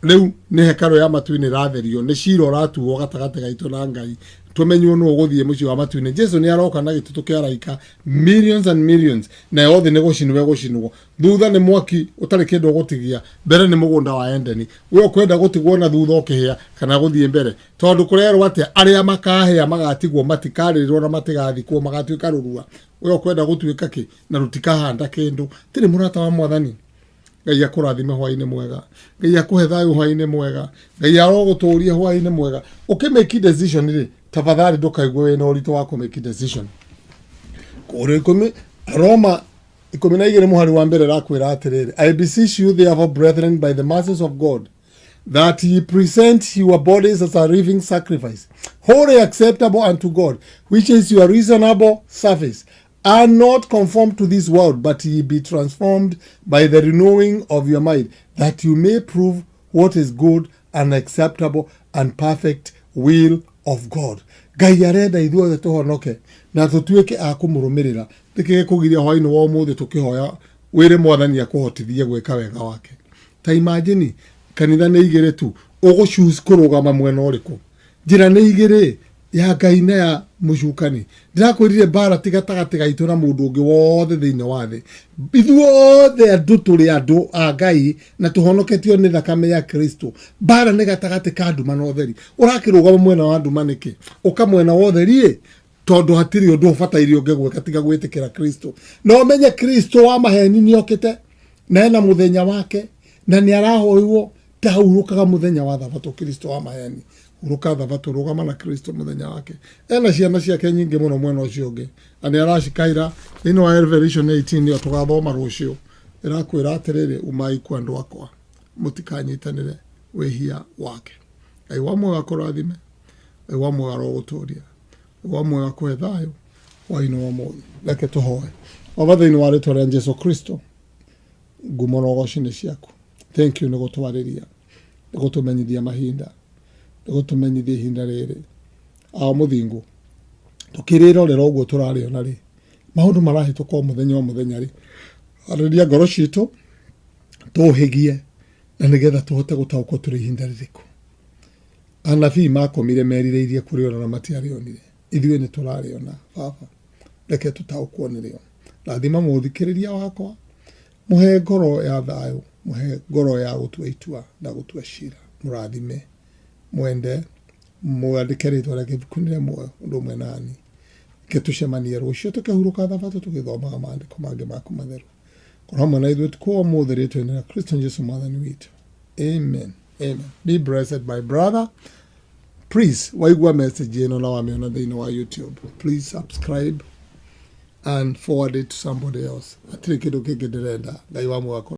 riu ni hekaru ya matuini ratherio ni ciro ratuo gatagate gaitu na Ngai tumenywo no guthie muci wa matuini Jesu ni aroka na gitutu kia raika millions and millions na yothe ni gucinwo thutha ni mwaki utari kindu gutigia mbere ni mugunda wa Edeni we ukwenda gutigwo na thutha ukihia kana guthie mbere tondu kurerwo ati aria makahia magatigwo matikarirwo na matigathikwo magatuika rurua we ukwenda gutuika ki na rutikahanda kindu tiri murata wa Mwathani Ngai akurathime hwaine mwega Ngai akuhe thayo hwaine mwega Ngai aroguturia hwaine mwega ukimake decision ri tafadhali ndukaigwe wina uritu wa kumake decision kuri kumi Roma 12 muhari wa mbere rakwira atiriri I beseech you therefore brethren by the mercies of God that ye present your bodies as a living sacrifice wholly acceptable unto God which is your reasonable service. Are not conformed to this world, but ye be transformed by the renewing of your mind, that you may prove what is good and acceptable and perfect will of God. Ngai arenda ithuothe tuhonoke na tutuike a kumurumirira tikige kugiria hwaini wa umuthi tukihoya wire Mwathani akuhotithie gwika wega wake. Ta imagine kanitha ni igire tu uguchoose kurugama mwena uriku njira ni igire ya Ngai na ya mucukani ndirakwirire bara tigatagati gaitu na mundu ungi wothe thiine wa thi ithuothe andu turi andu a Ngai na tuhonoketio ni thakame ya Kristo bara ni gatagati ka nduma na utheri urakirugama mwena wa nduma niki uka mwena wa utheri tondu hatiri undu ubataire ungegweka tiga gwitikira Kristo no menye Kristo wa maheni ni okite na ena muthenya wake na ni arahoirwo tahurukaga muthenya wa thabato Kristo wa maheni uruka thabato rugama na Kristo muthenya wake ena ciana ciake nyingi muno mwena ucio ungi ani aracikaira thiini wa Revelation 18 ni tugathoma rucio irakwira atiriri umai kwa andu akwa mutikanyitanire wehia wake Ngai wa mwe akurathime Ngai wa mwe aroguturia wa mwe akwe thayo waino wa muthi leke tuhoe wavathaini wa ritwa ria Jesu Kristo ngumo no gocine ciaku thank you ni gutwariria ni gutumenyithia mahinda ni gutumenyithia ihinda riri a muthingu tukirirorera uguo turariona ri maundu marahituka o muthenya ri ariria ngoro citu tuhigie na nigetha tuhote gutaukwo turi ihinda ririku anabii makomire merireirie kuriona na matiarionire ithuĩ ni turariona baba reke tutaukwo nirio rathima muthikiriria wakwa muhe ngoro ya thayo muhe ngoro ya gutua itua na gutua cira murathime mwende mwandike ritwa rĩake ibuku-inĩ rĩmwe ũndũ ũmwe nani tucemanie rũciũ tukihuruka thabatũ tugithomaga maandĩko mangĩ maku matheru korwo hamwe na ithuĩ tukũ ũmũthĩ rĩtwa-inĩ rĩa Kristo Jesu mwathani witũ amen amen. Be blessed my brother. Please waigua message ĩno na wamĩona thĩinĩ wa YouTube, please subscribe and forward it to somebody else. Hatirĩ kĩndũ kĩngĩ ndĩrenda. Ngai wa mwako